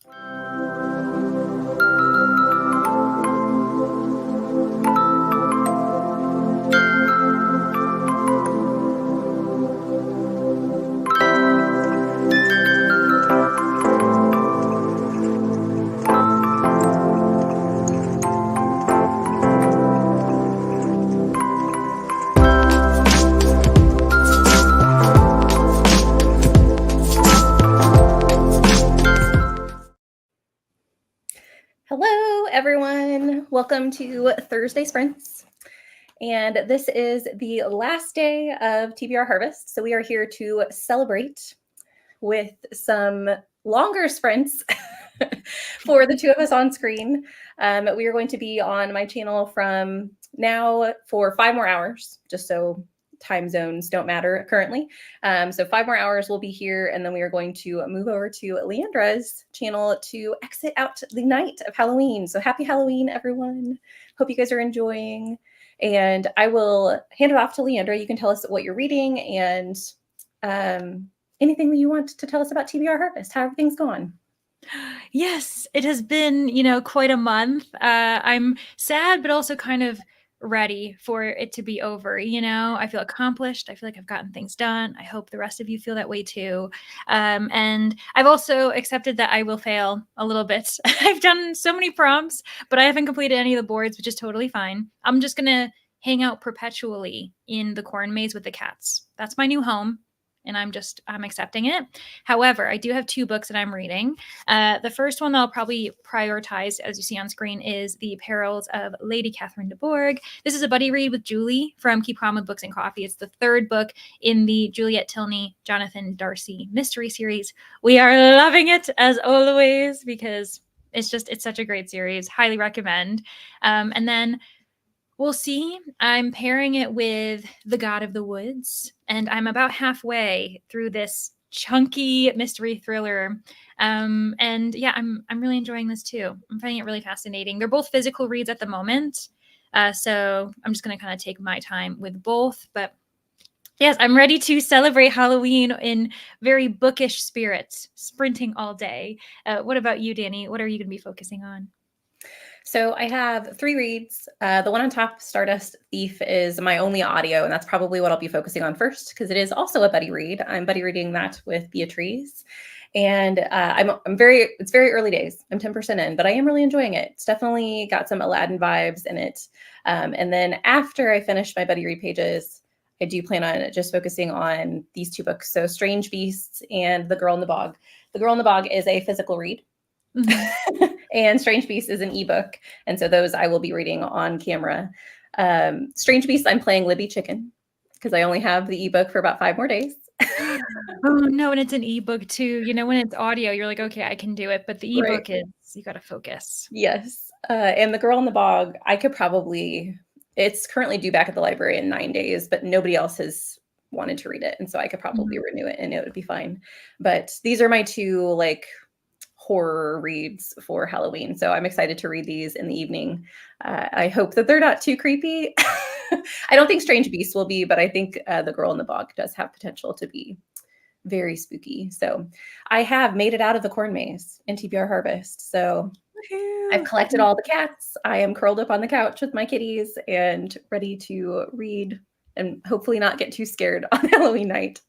Hello, everyone. Welcome to Thursday Sprints. And this is the last day of TBR Harvest. So we are here to celebrate with some longer sprints for the two of us on screen. We are going to be on my channel from now for 5 more hours, just so time zones don't matter currently. So 5 more hours we'll be here, and then we are going to move over to Leandra's channel to exit out the night of Halloween. So happy Halloween, everyone. Hope you guys are enjoying. And I will hand it off to Leandra. You can tell us what you're reading and anything that you want to tell us about TBR Harvest, how everything's gone. Yes, it has been, quite a month. I'm sad, but also kind of ready for it to be over. I feel accomplished. I feel like I've gotten things done. I hope the rest of you feel that way too. And I've also accepted that I will fail a little bit. I've done so many prompts, but I haven't completed any of the boards, which is totally fine. I'm just going to hang out perpetually in the corn maze with the cats. That's my new home. And I'm accepting it. However, I do have 2 books that I'm reading. The first one that I'll probably prioritize, as you see on screen, is The Perils of Lady Catherine de Bourgh. This is a buddy read with Julie from Keep Calm with Books and Coffee. It's the 3rd book in the Juliet Tilney, Jonathan Darcy mystery series. We are loving it, as always, because it's such a great series. Highly recommend. And then we'll see. I'm pairing it with The God of the Woods, and I'm about halfway through this chunky mystery thriller. And yeah, I'm really enjoying this too. I'm finding it really fascinating. They're both physical reads at the moment, so I'm just going to kind of take my time with both. But yes, I'm ready to celebrate Halloween in very bookish spirits, sprinting all day. What about you, Danny? What are you going to be focusing on? So I have 3 reads. The one on top, Stardust Thief, is my only audio, and that's probably what I'll be focusing on first because it is also a buddy read. I'm buddy reading that with Beatrice, and it's very early days. I'm 10% in, but I am really enjoying it. It's definitely got some Aladdin vibes in it. And then after I finish my buddy read pages, I do plan on just focusing on these 2 books. So Strange Beasts and The Girl in the Bog. The Girl in the Bog is a physical read. Mm-hmm. And Strange Beasts is an ebook. And so those I will be reading on camera. Strange Beasts, I'm playing Libby Chicken because I only have the ebook for about 5 more days. Oh no, and it's an ebook too. When it's audio, you're like, okay, I can do it. But the ebook is, you got to focus. Yes. And The Girl in the Bog, it's currently due back at the library in 9 days, but nobody else has wanted to read it. And so I could probably renew it and it would be fine. But these are my 2 horror reads for Halloween. So I'm excited to read these in the evening. I hope that they're not too creepy. I don't think Strange Beasts will be, but I think The Girl in the Bog does have potential to be very spooky. So I have made it out of the corn maze in TBR Harvest. So I've collected all the cats. I am curled up on the couch with my kitties and ready to read and hopefully not get too scared on Halloween night.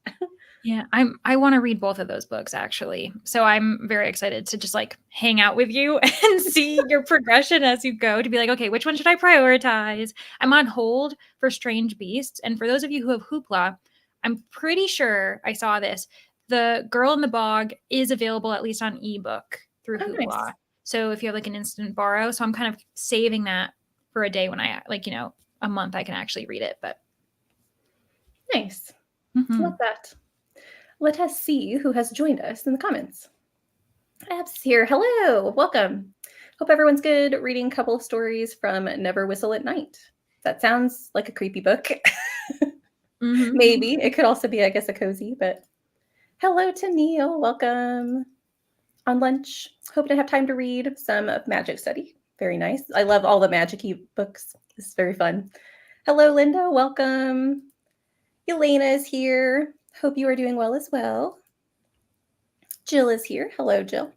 Yeah, I want to read both of those books actually. So I'm very excited to just hang out with you and see your progression as you go, to be like, okay, which one should I prioritize? I'm on hold for Strange Beasts. And for those of you who have Hoopla, I'm pretty sure I saw this. The Girl in the Bog is available at least on ebook through Hoopla. Nice. So if you have an instant borrow, so I'm kind of saving that for a day when I a month I can actually read it. But nice. Love that. Let us see who has joined us in the comments. Ab's here. Hello. Welcome. Hope everyone's good. Reading a couple of stories from Never Whistle at Night. That sounds like a creepy book. Maybe. It could also be, I guess, a cozy, but hello to Neil. Welcome. On lunch. Hope to have time to read some of Magic Study. Very nice. I love all the magic-y books. This is very fun. Hello, Linda. Welcome. Elena is here. Hope you are doing well as well. Jill is here. Hello, Jill.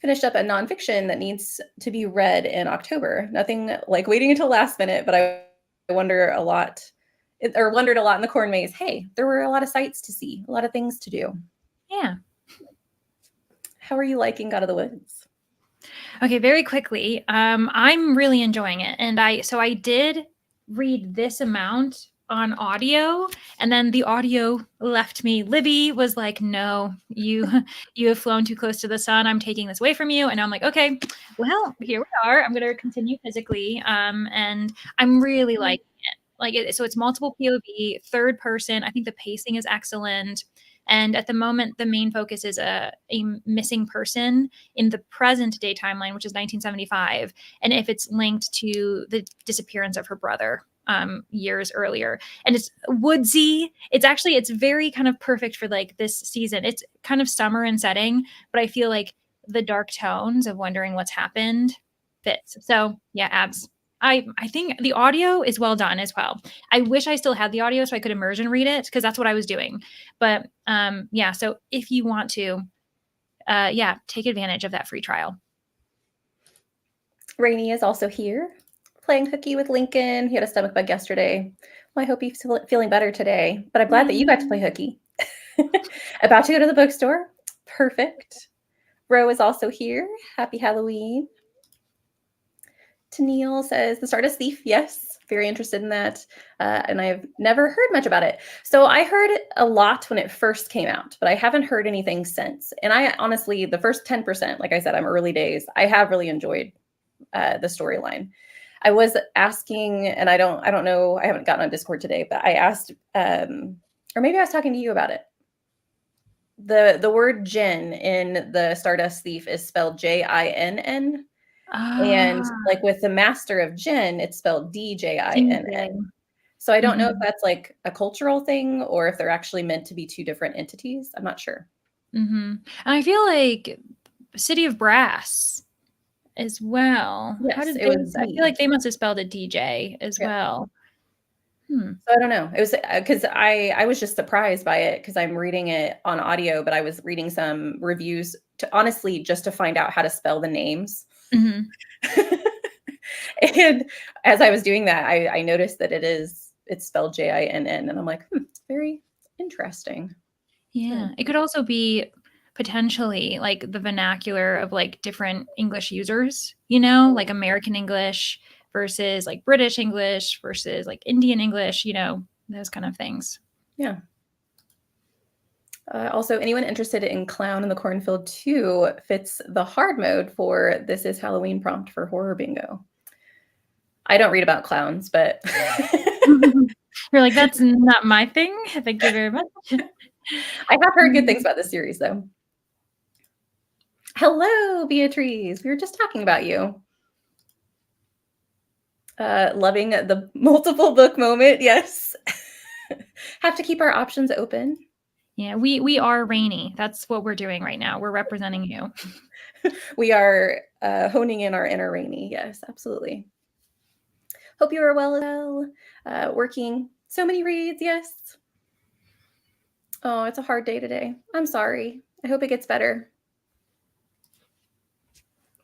finished up a nonfiction that needs to be read in October. Nothing like waiting until last minute, but I wondered a lot in the corn maze. Hey, there were a lot of sights to see, a lot of things to do. Yeah. How are you liking God of the Woods? Okay, very quickly. I'm really enjoying it. And I did read this amount on audio, and then the audio left me. Libby was like, no, you have flown too close to the sun. I'm taking this away from you. And I'm like, okay, well, here we are. I'm gonna continue physically. And I'm really liking it. So it's multiple POV, third person. I think the pacing is excellent. And at the moment, the main focus is a missing person in the present day timeline, which is 1975, and if it's linked to the disappearance of her brother years earlier. And it's woodsy. It's very kind of perfect for like this season. It's kind of summer in setting, but I feel like the dark tones of wondering what's happened fits. So yeah, abs. I think the audio is well done as well. I wish I still had the audio so I could immersion read it, because that's what I was doing. But yeah, so if you want to, yeah, take advantage of that free trial. Rainey is also here, playing hooky with Lincoln. He had a stomach bug yesterday. Well, I hope he's feeling better today. But I'm glad that you got to play hooky. About to go to the bookstore. Perfect. Ro is also here. Happy Halloween. Tennille says, The Stardust Thief. Yes, very interested in that. And I've never heard much about it. So I heard it a lot when it first came out, but I haven't heard anything since. And I honestly, the first 10%, like I said, I'm early days. I have really enjoyed the storyline. I was asking, and I don't know, I haven't gotten on Discord today, but I asked, or maybe I was talking to you about it. The word Jinn in the Stardust Thief is spelled Jinn. And like with the Master of Jinn, it's spelled Djinn. So I don't know if that's like a cultural thing or if they're actually meant to be two different entities. I'm not sure. And I feel like City of Brass as well. Yes, How did it was I feel like they must have spelled it DJ as well. So I don't know. It was because I was just surprised by it because I'm reading it on audio, but I was reading some reviews to honestly just to find out how to spell the names. And as I was doing that, I noticed that it's spelled Jinn, and I'm like, very interesting. Yeah, it could also be potentially like the vernacular of like different English users, like American English versus like British English versus like Indian English, those kind of things. Yeah. Also, anyone interested in Clown in the Cornfield 2 fits the hard mode for This Is Halloween prompt for Horror Bingo. I don't read about clowns, but you're like, that's not my thing. Thank you very much. I have heard good things about this series, though. Hello, Beatrice. We were just talking about you. Loving the multiple book moment. Yes. Have to keep our options open. Yeah, we are Rainy. That's what we're doing right now. We're representing you. We are honing in our inner Rainy. Yes, absolutely. Hope you are well. Working so many reads. Yes. Oh, it's a hard day today. I'm sorry. I hope it gets better.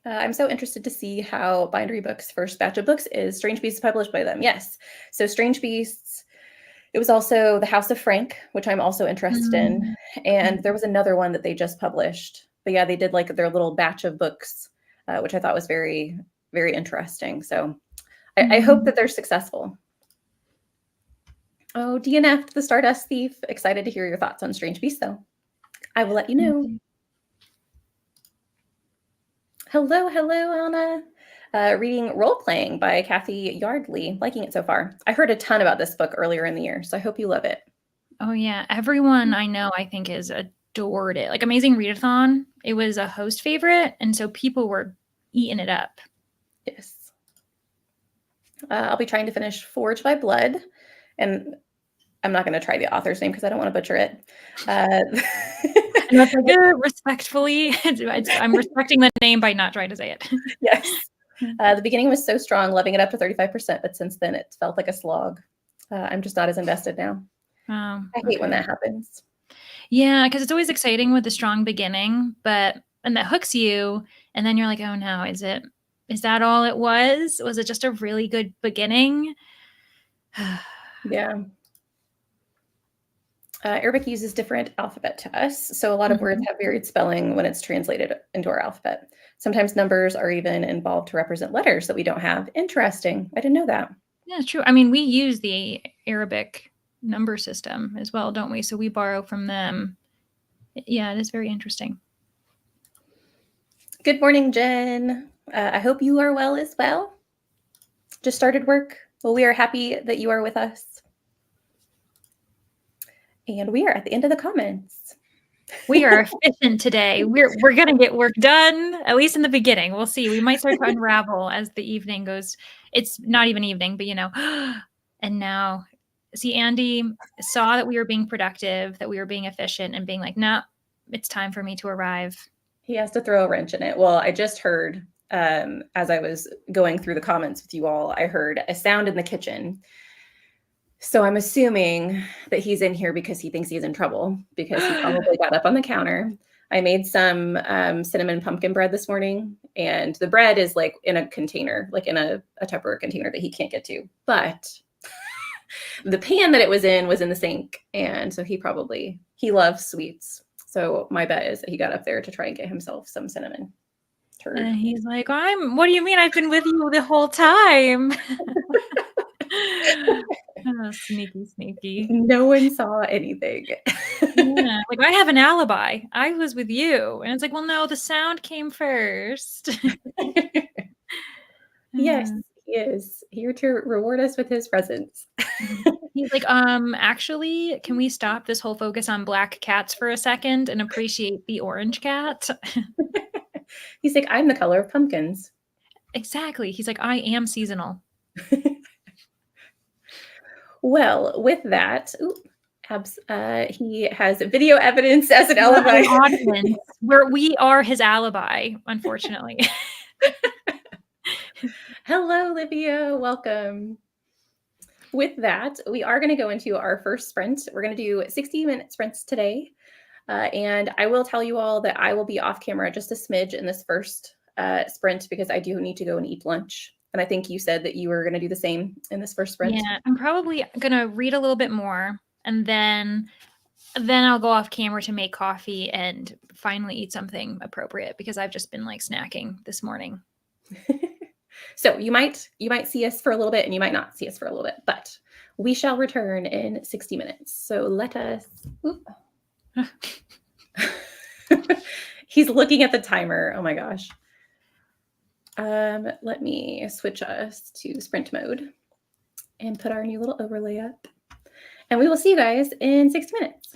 I'm so interested to see how Bindery Books' first batch of books is. Strange Beasts published by them. Yes. So Strange Beasts. It was also The House of Frank, which I'm also interested in. And there was another one that they just published. But yeah, they did like their little batch of books, which I thought was very, very interesting. So I hope that they're successful. Oh, DNF, The Stardust Thief. Excited to hear your thoughts on Strange Beasts, though. I will let you know. Hello, Anna. Reading Role Playing by Kathy Yardley. Liking it so far. I heard a ton about this book earlier in the year, so I hope you love it. Oh, yeah. Everyone I know, I think, has adored it. Like Amazing Readathon, it was a host favorite, and so people were eating it up. Yes. I'll be trying to finish Forged by Blood, and I'm not going to try the author's name because I don't want to butcher it. And that's like, respectfully, I'm respecting the name by not trying to say it. Yes. The beginning was so strong, loving it up to 35%, but since then it felt like a slog. I'm just not as invested now. I hate when that happens. Yeah, because it's always exciting with the strong beginning, but and that hooks you, and then you're like, oh no, is that all it was? Was it just a really good beginning? Yeah. Arabic uses different alphabet to us, so a lot of words have varied spelling when it's translated into our alphabet. Sometimes numbers are even involved to represent letters that we don't have. Interesting. I didn't know that. Yeah, true. I mean, we use the Arabic number system as well, don't we? So we borrow from them. Yeah, it is very interesting. Good morning, Jen. I hope you are well as well. Just started work. Well, we are happy that you are with us. And we are at the end of the comments. We are efficient today. We're gonna get work done, at least in the beginning. We'll see. We might start to unravel as the evening goes. It's not even evening, but and now see, Andy saw that we were being productive, that we were being efficient, and being like, no, it's time for me to arrive. He has to throw a wrench in it. Well, I just heard, as I was going through the comments with you all, I heard a sound in the kitchen. So I'm assuming that he's in here because he thinks he's in trouble, because he probably got up on the counter. I made some cinnamon pumpkin bread this morning, and the bread is like in a container, like in a Tupperware container that he can't get to. But the pan that it was in the sink. And so he loves sweets. So my bet is that he got up there to try and get himself some cinnamon. Turd. And he's like, what do you mean? I've been with you the whole time. Oh, sneaky. No one saw anything. Yeah, like I have an alibi. I was with you. And it's like, well, no, the sound came first. Yes, he is here to reward us with his presence. He's like, actually, can we stop this whole focus on black cats for a second and appreciate the orange cat? He's like, I'm the color of pumpkins. Exactly. He's like, I am seasonal. Well, with that, he has video evidence as an alibi. Audience, we are his alibi, unfortunately. Hello, Livia. Welcome. With that, we are going to go into our first sprint. We're going to do 60-minute sprints today. And I will tell you all that I will be off camera just a smidge in this first sprint because I do need to go and eat lunch. And I think you said that you were going to do the same in this first sprint. Yeah, I'm probably going to read a little bit more, and then I'll go off camera to make coffee and finally eat something appropriate because I've just been like snacking this morning. So you might see us for a little bit and you might not see us for a little bit, but we shall return in 60 minutes. So let us. He's looking at the timer. Oh my gosh. Let me switch us to sprint mode and put our new little overlay up. And we will see you guys in 60 minutes.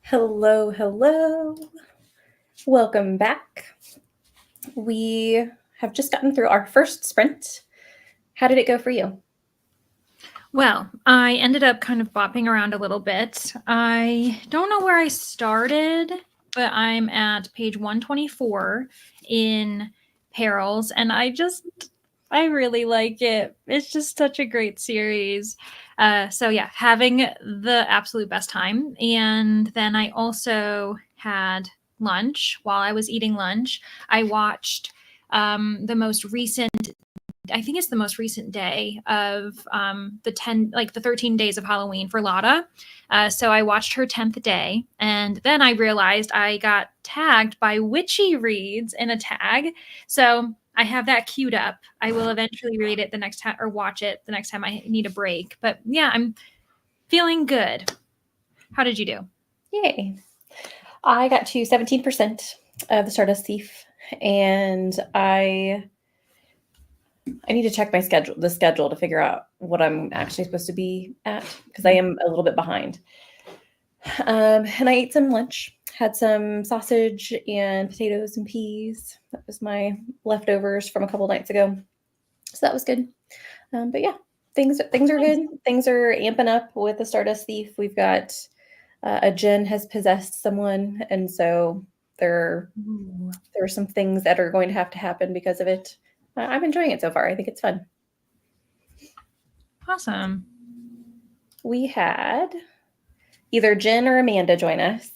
Hello, hello. Welcome back. We have just gotten through our first sprint. How did it go for you? Well, I ended up kind of bopping around a little bit. I don't know where I started, but I'm at page 124 in Perils, and I really like it. It's just such a great series. So yeah, having the absolute best time. And then I also had lunch. While I was eating lunch, I watched the most recent, I think it's the most recent day of the 13 days of Halloween for Lotta. So I watched her 10th day, and then I realized I got tagged by Witchy Reads in a tag. So I have that queued up. I will eventually read it the next time, or watch it the next time I need a break. But yeah, I'm feeling good. How did you do? Yay. I got to 17% of the Stardust Thief, and I need to check the schedule to figure out what I'm actually supposed to be at because I am a little bit behind. And I ate some lunch, had some sausage and potatoes and peas. That was my leftovers from a couple nights ago. So that was good. But yeah, things are Nice. good. Things are amping up with the Stardust Thief. We've got a Djinn has possessed someone, and so there are some things that are going to have to happen because of it. I'm enjoying it so far. I think it's fun. Awesome. We had either Jen or Amanda join us.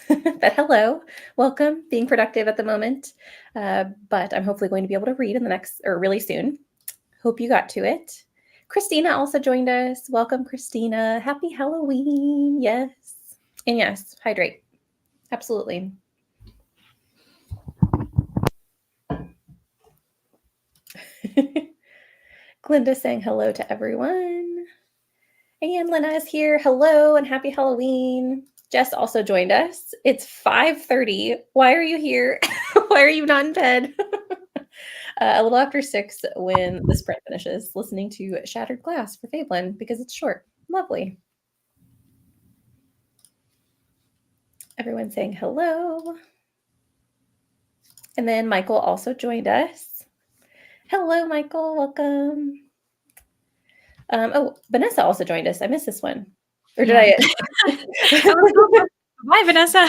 But hello, welcome. Being productive at the moment, but I'm hopefully going to be able to read in the next or really soon. Hope you got to it. Christina also joined us. Welcome, Christina. Happy Halloween. Yes. And yes, hydrate. Absolutely. Glinda saying hello to everyone. And Lena is here. Hello and happy Halloween. Jess also joined us. It's 5:30. Why are you here? Why are you not in bed? A little after 6 when the sprint finishes, listening to Shattered Glass for Fablin because it's short. Lovely. Everyone saying hello. And then Michael also joined us. Hello, Michael. Welcome. Vanessa also joined us. I missed this one. Or did Yeah. I? Bye, Vanessa.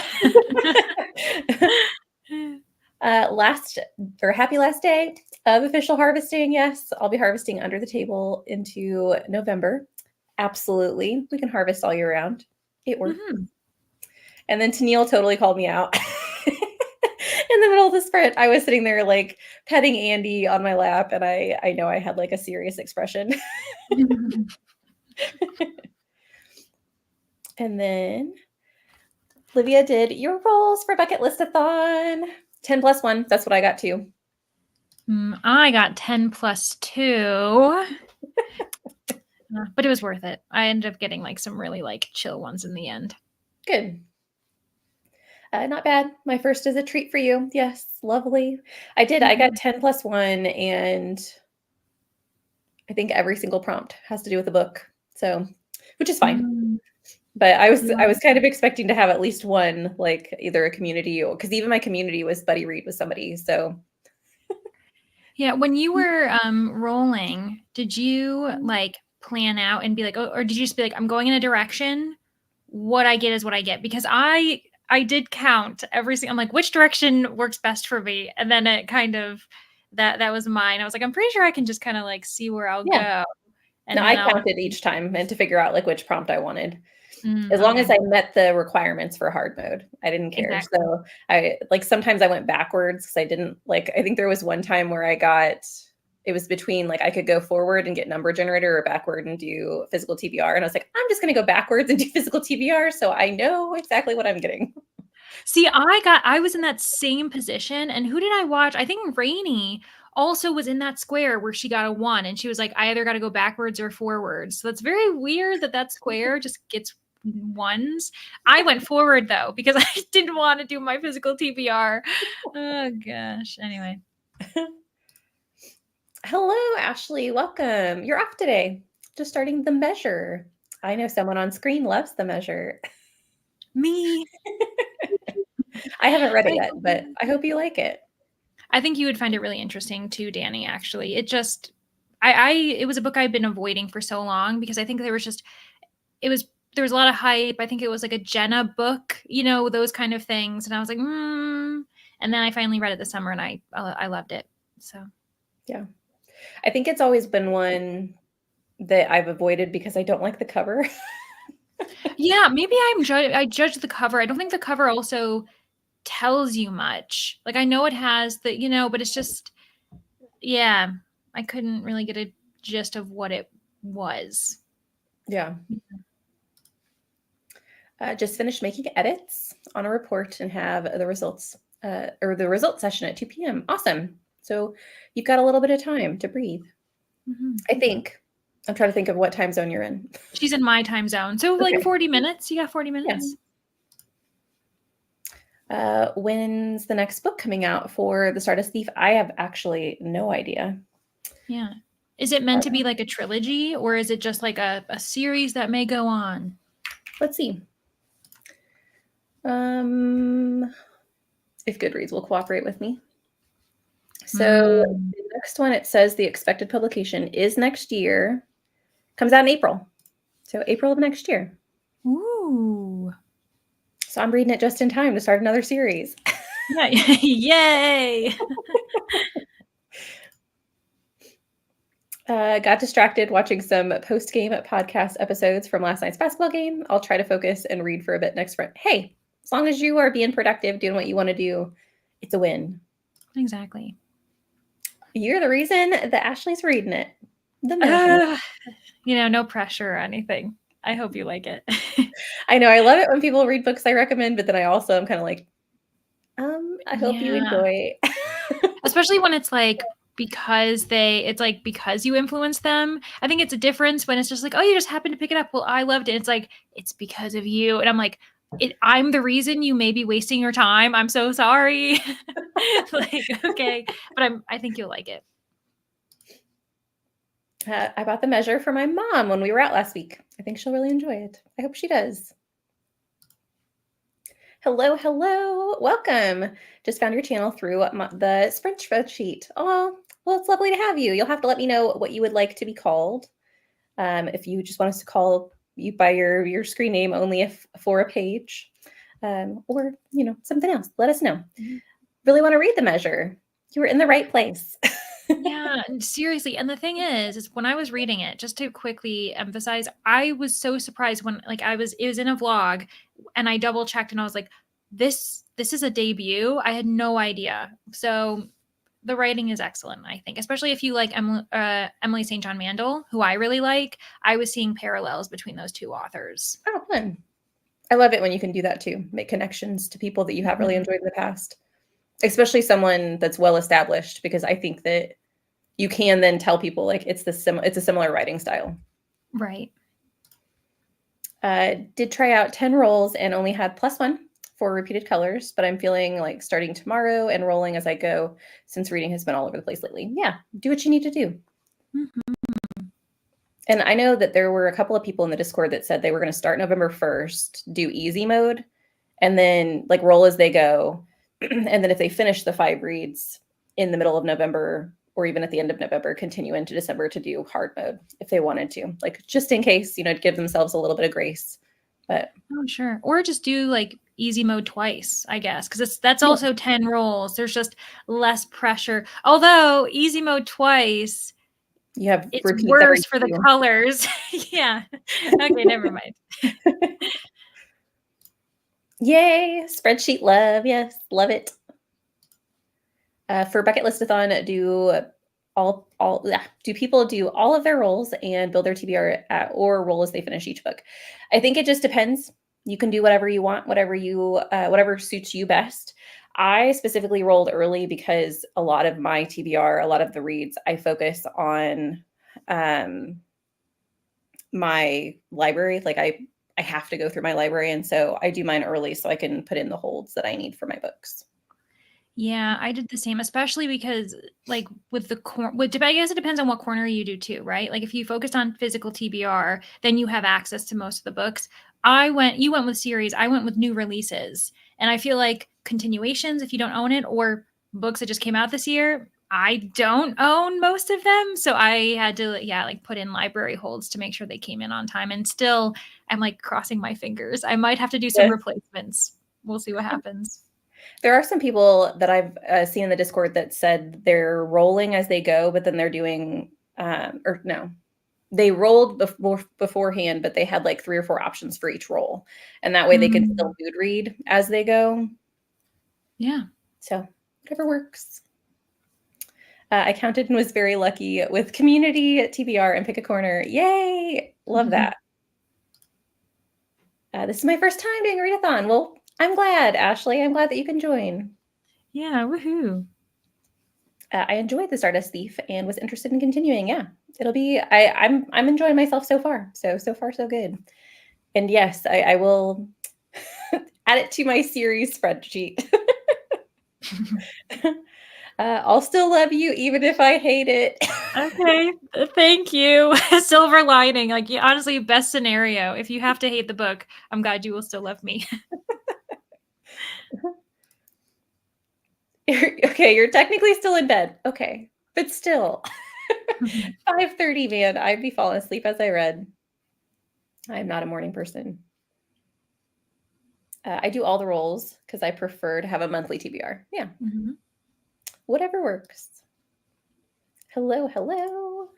Happy last day of official harvesting. Yes, I'll be harvesting under the table into November. Absolutely. We can harvest all year round. It works. Mm-hmm. And then Tennille totally called me out. In the middle of the sprint, I was sitting there like petting Andy on my lap, and I know I had like a serious expression. And then Livia did your rolls for bucket listathon. 10 plus 1. That's what I got too. I got 10 plus 2. But it was worth it. I ended up getting like some really like chill ones in the end. Good. Not bad. My first is a treat for you. Yes, lovely. I did. I got 10 plus 1, and I think every single prompt has to do with a book. So, which is fine. But I was kind of expecting to have at least one, like either a community or because even my community was buddy read with somebody. So Yeah, when you were rolling, did you like plan out and be like, oh, or did you just be like, I'm going in a direction, what I get is what I get? Because I did count every single, I'm like, which direction works best for me? And then it kind of that was mine. I was like, I'm pretty sure I can just kind of like see where I'll yeah. go. And No, I then I'll counted each time and to figure out like which prompt I wanted. As long okay. as I met the requirements for hard mode, I didn't care. Exactly. So I like sometimes I went backwards because I didn't like. I think there was one time where it was between like I could go forward and get number generator or backward and do physical TBR, and I was like, I'm just going to go backwards and do physical TBR, so I know exactly what I'm getting. See, I was in that same position, and who did I watch? I think Rainey also was in that square where she got a 1, and she was like, I either got to go backwards or forwards. So that's very weird that square just gets 1s. I went forward though because I didn't want to do my physical TBR. Oh gosh. Anyway. Hello, Ashley. Welcome. You're off today. Just starting the measure. I know someone on screen loves the measure. Me. I haven't read it yet, but I hope you like it. I think you would find it really interesting too, Danni, actually. It just it was a book I'd been avoiding for so long because I think there was there was a lot of hype. I think it was like a Jenna book, those kind of things. And I was like, And then I finally read it this summer and I loved it. So yeah. I think it's always been one that I've avoided because I don't like the cover. yeah, maybe I judge the cover. I don't think the cover also tells you much. Like I know it has the, but it's just, yeah, I couldn't really get a gist of what it was. Yeah. Just finished making edits on a report and have the results or the result session at 2 p.m. Awesome. So you've got a little bit of time to breathe. Mm-hmm. I think. I'm trying to think of what time zone you're in. She's in my time zone. So Okay. like 40 minutes. You got 40 minutes. Yeah. When's the next book coming out for The Stardust Thief? I have actually no idea. Yeah. Is it meant to be like a trilogy or is it just like a series that may go on? Let's see. If Goodreads will cooperate with me. So the next one, it says the expected publication is next year. Comes out in April. So April of next year. Ooh. So I'm reading it just in time to start another series. Yeah. Yay. Got distracted watching some post-game podcast episodes from last night's basketball game. I'll try to focus and read for a bit next sprint. Hey, as long as you are being productive, doing what you want to do, it's a win. Exactly. You're the reason that Ashley's reading it. The measure. No pressure or anything. I hope you like it. I know. I love it when people read books I recommend, but then I also am kind of like, I hope you enjoy. Especially when it's like, because you influence them. I think it's a difference when it's just like, oh, you just happened to pick it up. Well, I loved it. It's like, it's because of you. And I'm like, I'm the reason you may be wasting your time. I'm so sorry. Like, okay. But I think you'll like it. I bought the measure for my mom when we were out last week. I think she'll really enjoy it. I hope she does. Hello, hello. Welcome. Just found your channel through the Sprint spreadsheet. Oh, well, it's lovely to have you. You'll have to let me know what you would like to be called. If you just want us to call you by your screen name only if for a page, or something else, let us know. Mm-hmm. Really want to read the measure. You were in the right place. Yeah, seriously. And the thing is when I was reading it, just to quickly emphasize, I was so surprised when it was in a vlog and I double checked and I was like, this is a debut. I had no idea. So the writing is excellent, I think, especially if you like Emily St. John Mandel, who I really like. I was seeing parallels between those two authors. Oh, fun. I love it when you can do that too. Make connections to people that you have really enjoyed in the past, especially someone that's well established, because I think that you can then tell people like it's a similar writing style. Right. Did try out 10 rolls and only had +1 for repeated colors, but I'm feeling like starting tomorrow and rolling as I go since reading has been all over the place lately. Yeah, do what you need to do. Mm-hmm. And I know that there were a couple of people in the Discord that said they were going to start November 1st, do easy mode, and then like roll as they go. And then if they finish the 5 reads in the middle of November or even at the end of November, continue into December to do hard mode if they wanted to, like just in case, to give themselves a little bit of grace. But sure. Or just do like easy mode twice, I guess, because that's also 10 rolls. There's just less pressure. Although easy mode twice, you have it's worse for the colors. Yeah. Okay, never mind. Yay, spreadsheet love. Yes, love it. For Bucket Listathon, do people do all of their rolls and build their TBR or roll as they finish each book? I think it just depends. You can do whatever you want, whatever suits you best. I specifically rolled early because a lot of my TBR, a lot of the reads, I focus on my library. Like I have to go through my library, and so I do mine early so I can put in the holds that I need for my books. Yeah, I did the same, especially because like with the I guess it depends on what corner you do too, right? Like if you focus on physical TBR, then you have access to most of the books. you went with series, I went with new releases. And I feel like continuations, if you don't own it, or books that just came out this year, I don't own most of them. So I had to, like put in library holds to make sure they came in on time. And still, I'm like crossing my fingers. I might have to do some Yes. replacements. We'll see what happens. There are some people that I've seen in the Discord that said they're rolling as they go, but then they're doing, or no, they rolled beforehand, but they had like 3 or 4 options for each roll. And that way they can still mood read as they go. Yeah. So whatever works. I counted and was very lucky with community, TBR, and Pick a Corner. Yay! Love that. This is my first time doing a readathon. Well, I'm glad, Ashley. I'm glad that you can join. Yeah, woohoo. I enjoyed the Stardust Thief and was interested in continuing. Yeah, it'll be. I'm enjoying myself so far. So far so good. And yes, I will add it to my series spreadsheet. I'll still love you even if I hate it. Okay, thank you. Silver lining, like honestly, best scenario. If you have to hate the book, I'm glad you will still love me. Okay, you're technically still in bed. Okay, but still. 5:30, man. I'd be falling asleep as I read. I'm not a morning person. I do all the rolls because I prefer to have a monthly TBR. Yeah. Whatever works. Hello, hello.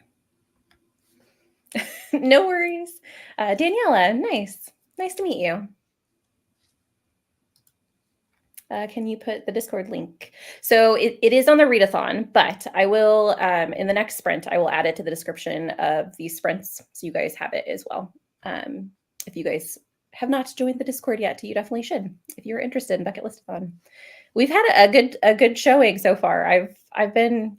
No worries. Daniela, nice. Nice to meet you. Can you put the Discord link? So it is on the readathon, but I will, in the next sprint, I will add it to the description of these sprints so you guys have it as well. If you guys have not joined the Discord yet, you definitely should if you're interested in Bucket Listathon. We've had a good showing so far. I've been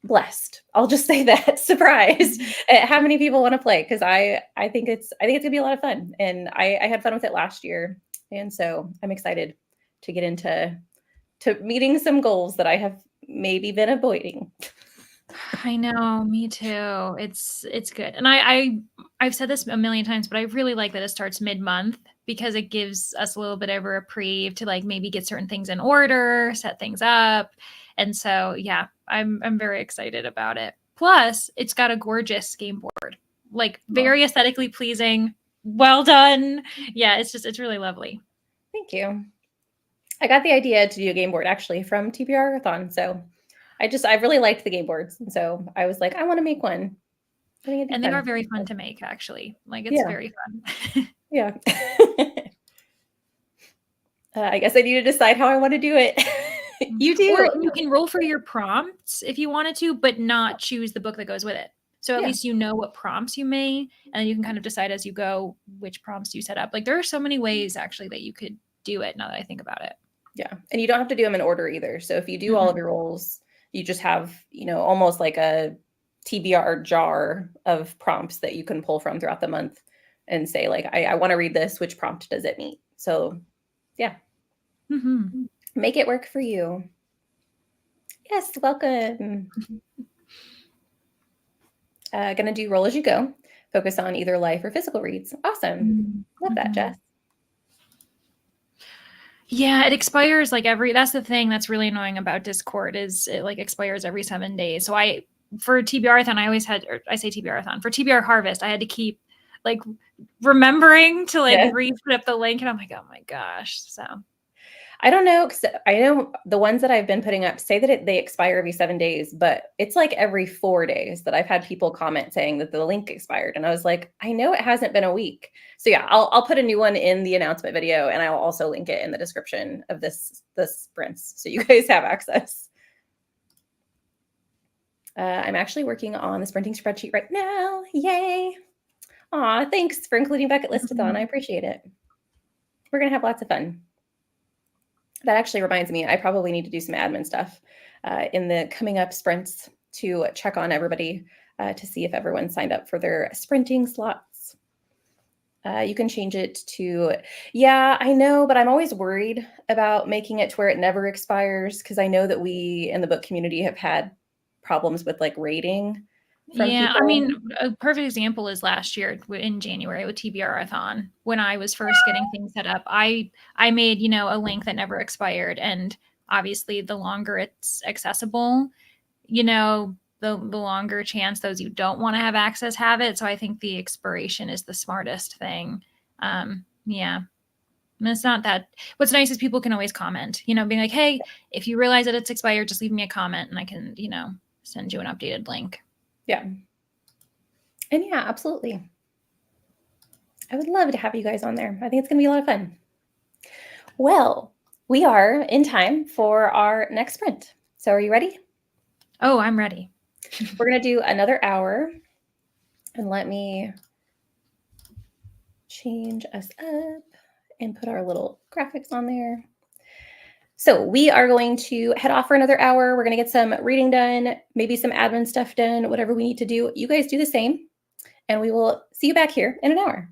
blessed. I'll just say that. Surprised at how many people want to play, because I think it's gonna be a lot of fun, and I had fun with it last year, and so I'm excited to get into meeting some goals that I have maybe been avoiding. I know, me too. It's good. And I've said this a million times, but I really like that it starts mid-month because it gives us a little bit of a reprieve to like maybe get certain things in order, set things up. And so, yeah, I'm very excited about it. Plus, it's got a gorgeous game board. Like very aesthetically pleasing. Well done. Yeah, it's really lovely. Thank you. I got the idea to do a game board actually from TBR Harvest. So I really liked the game boards. And so I was like, I want to make one. And they are very fun to make, actually. Like it's very fun. Yeah. I guess I need to decide how I want to do it. You do. Or you can roll for your prompts if you wanted to, but not choose the book that goes with it. So at least you know what prompts you may, and then you can kind of decide as you go which prompts you set up. Like there are so many ways actually that you could do it now that I think about it. Yeah. And you don't have to do them in order either. So if you do all of your rolls, you just have, almost like a TBR jar of prompts that you can pull from throughout the month and say, like, I want to read this. Which prompt does it meet? So, yeah. Make it work for you. Yes, welcome. Gonna do roll as you go. Focus on either life or physical reads. Awesome. Love that, Jess. Yeah, it expires like that's the thing that's really annoying about Discord is it like expires every 7 days. So for TBR-thon, I say TBR-thon. For TBR Harvest, I had to keep like remembering to like re-put up the link, and I'm like, oh my gosh. So I don't know, because I know the ones that I've been putting up say that they expire every 7 days, but it's like every 4 days that I've had people comment saying that the link expired. And I was like, I know it hasn't been a week. So yeah, I'll put a new one in the announcement video, and I'll also link it in the description of this sprints so you guys have access. I'm actually working on the sprinting spreadsheet right now. Yay. Aw, thanks for including Bucket Listathon. I appreciate it. We're going to have lots of fun. That actually reminds me, I probably need to do some admin stuff in the coming up sprints to check on everybody to see if everyone signed up for their sprinting slots. You can change it to, yeah, I know, but I'm always worried about making it to where it never expires, because I know that we in the book community have had problems with like rating from Yeah, I people. mean, a perfect example is last year in January with TBR-athon. When I was first getting things set up, I made, a link that never expired, and obviously the longer it's accessible, the longer chance those you don't want to have access have it. So I think the expiration is the smartest thing. Yeah. And it's not that. What's nice is people can always comment, being like, hey, if you realize that it's expired, just leave me a comment and I can, send you an updated link. Yeah. And yeah, absolutely. I would love to have you guys on there. I think it's going to be a lot of fun. Well, we are in time for our next sprint. So are you ready? Oh, I'm ready. We're going to do another hour. And let me change us up and put our little graphics on there. So we are going to head off for another hour. We're going to get some reading done, maybe some admin stuff done, whatever we need to do. You guys do the same, and we will see you back here in an hour.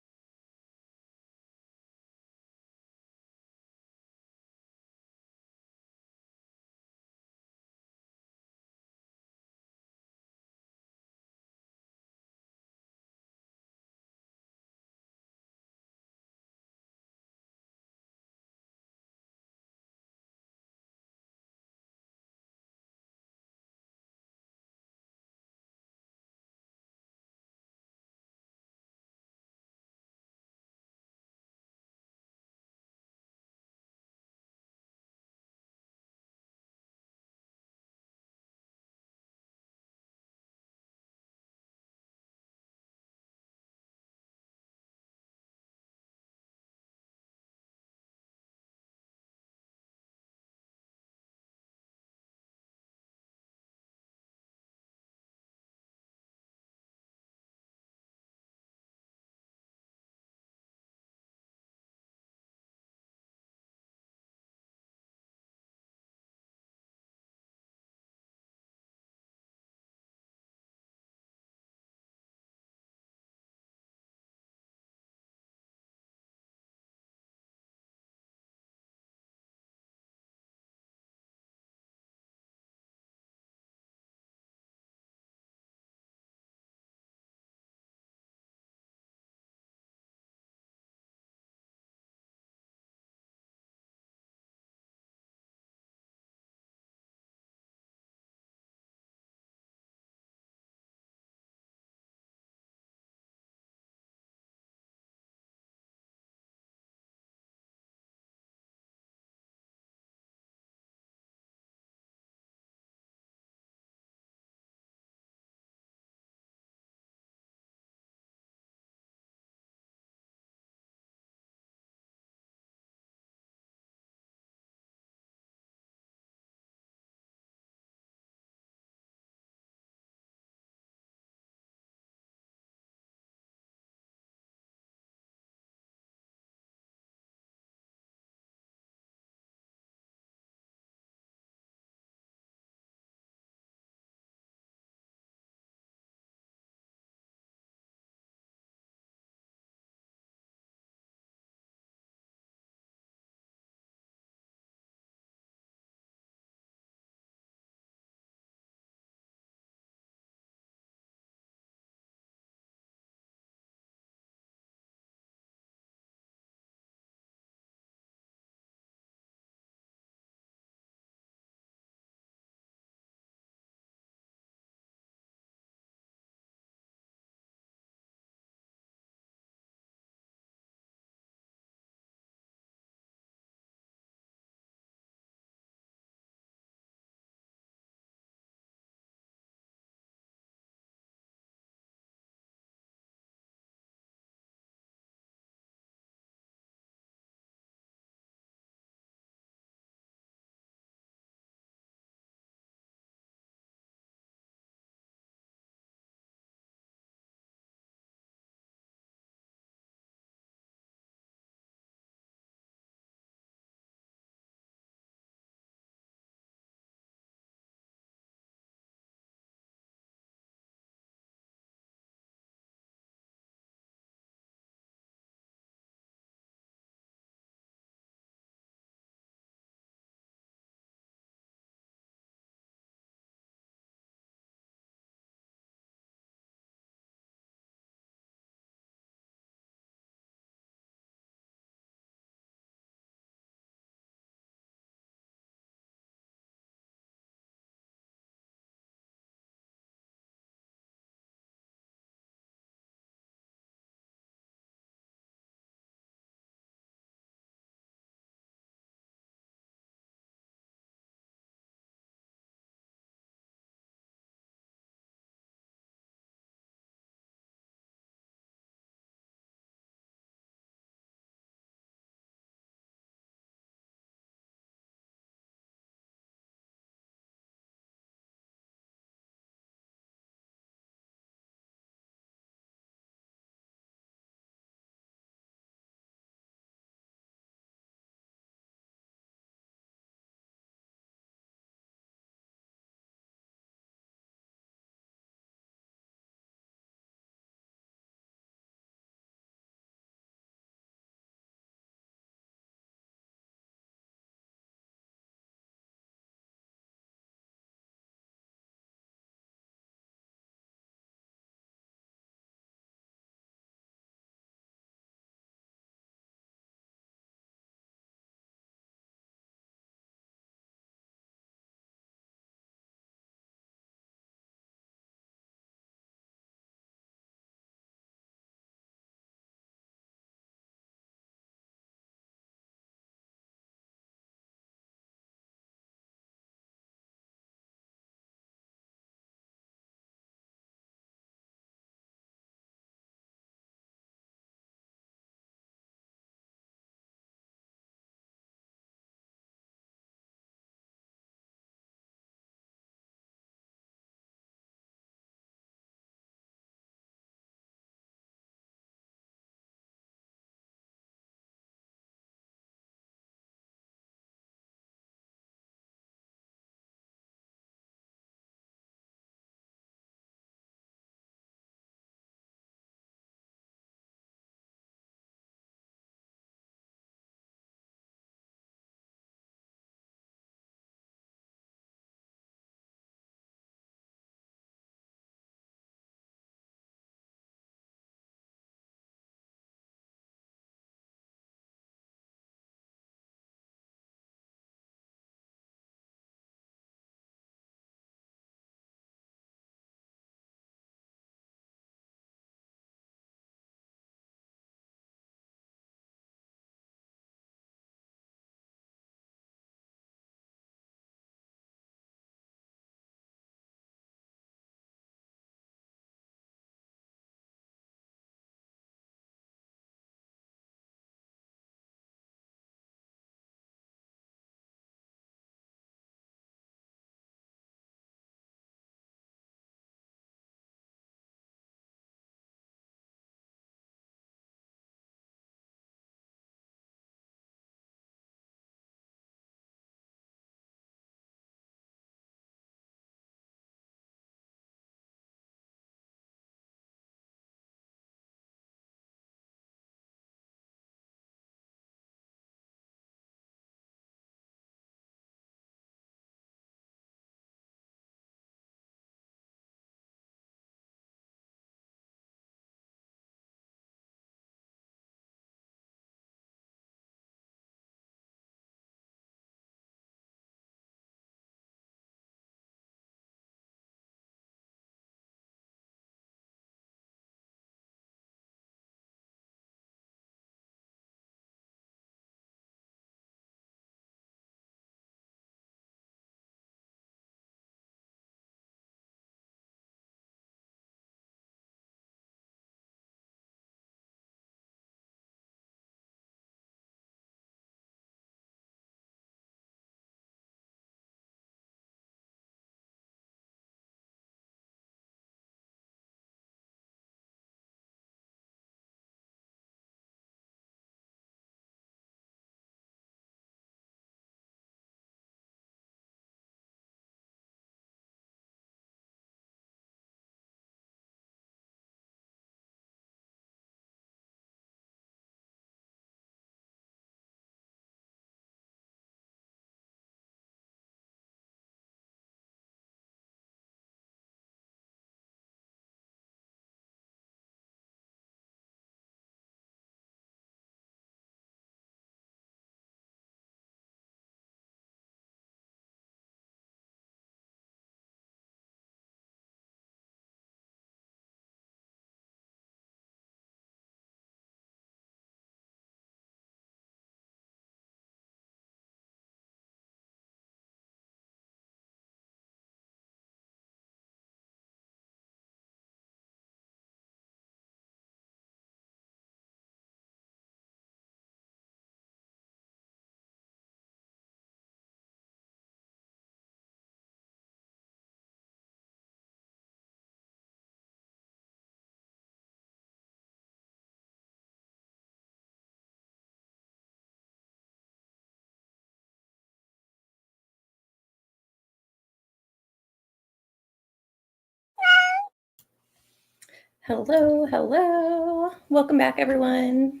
Hello, hello. Welcome back, everyone.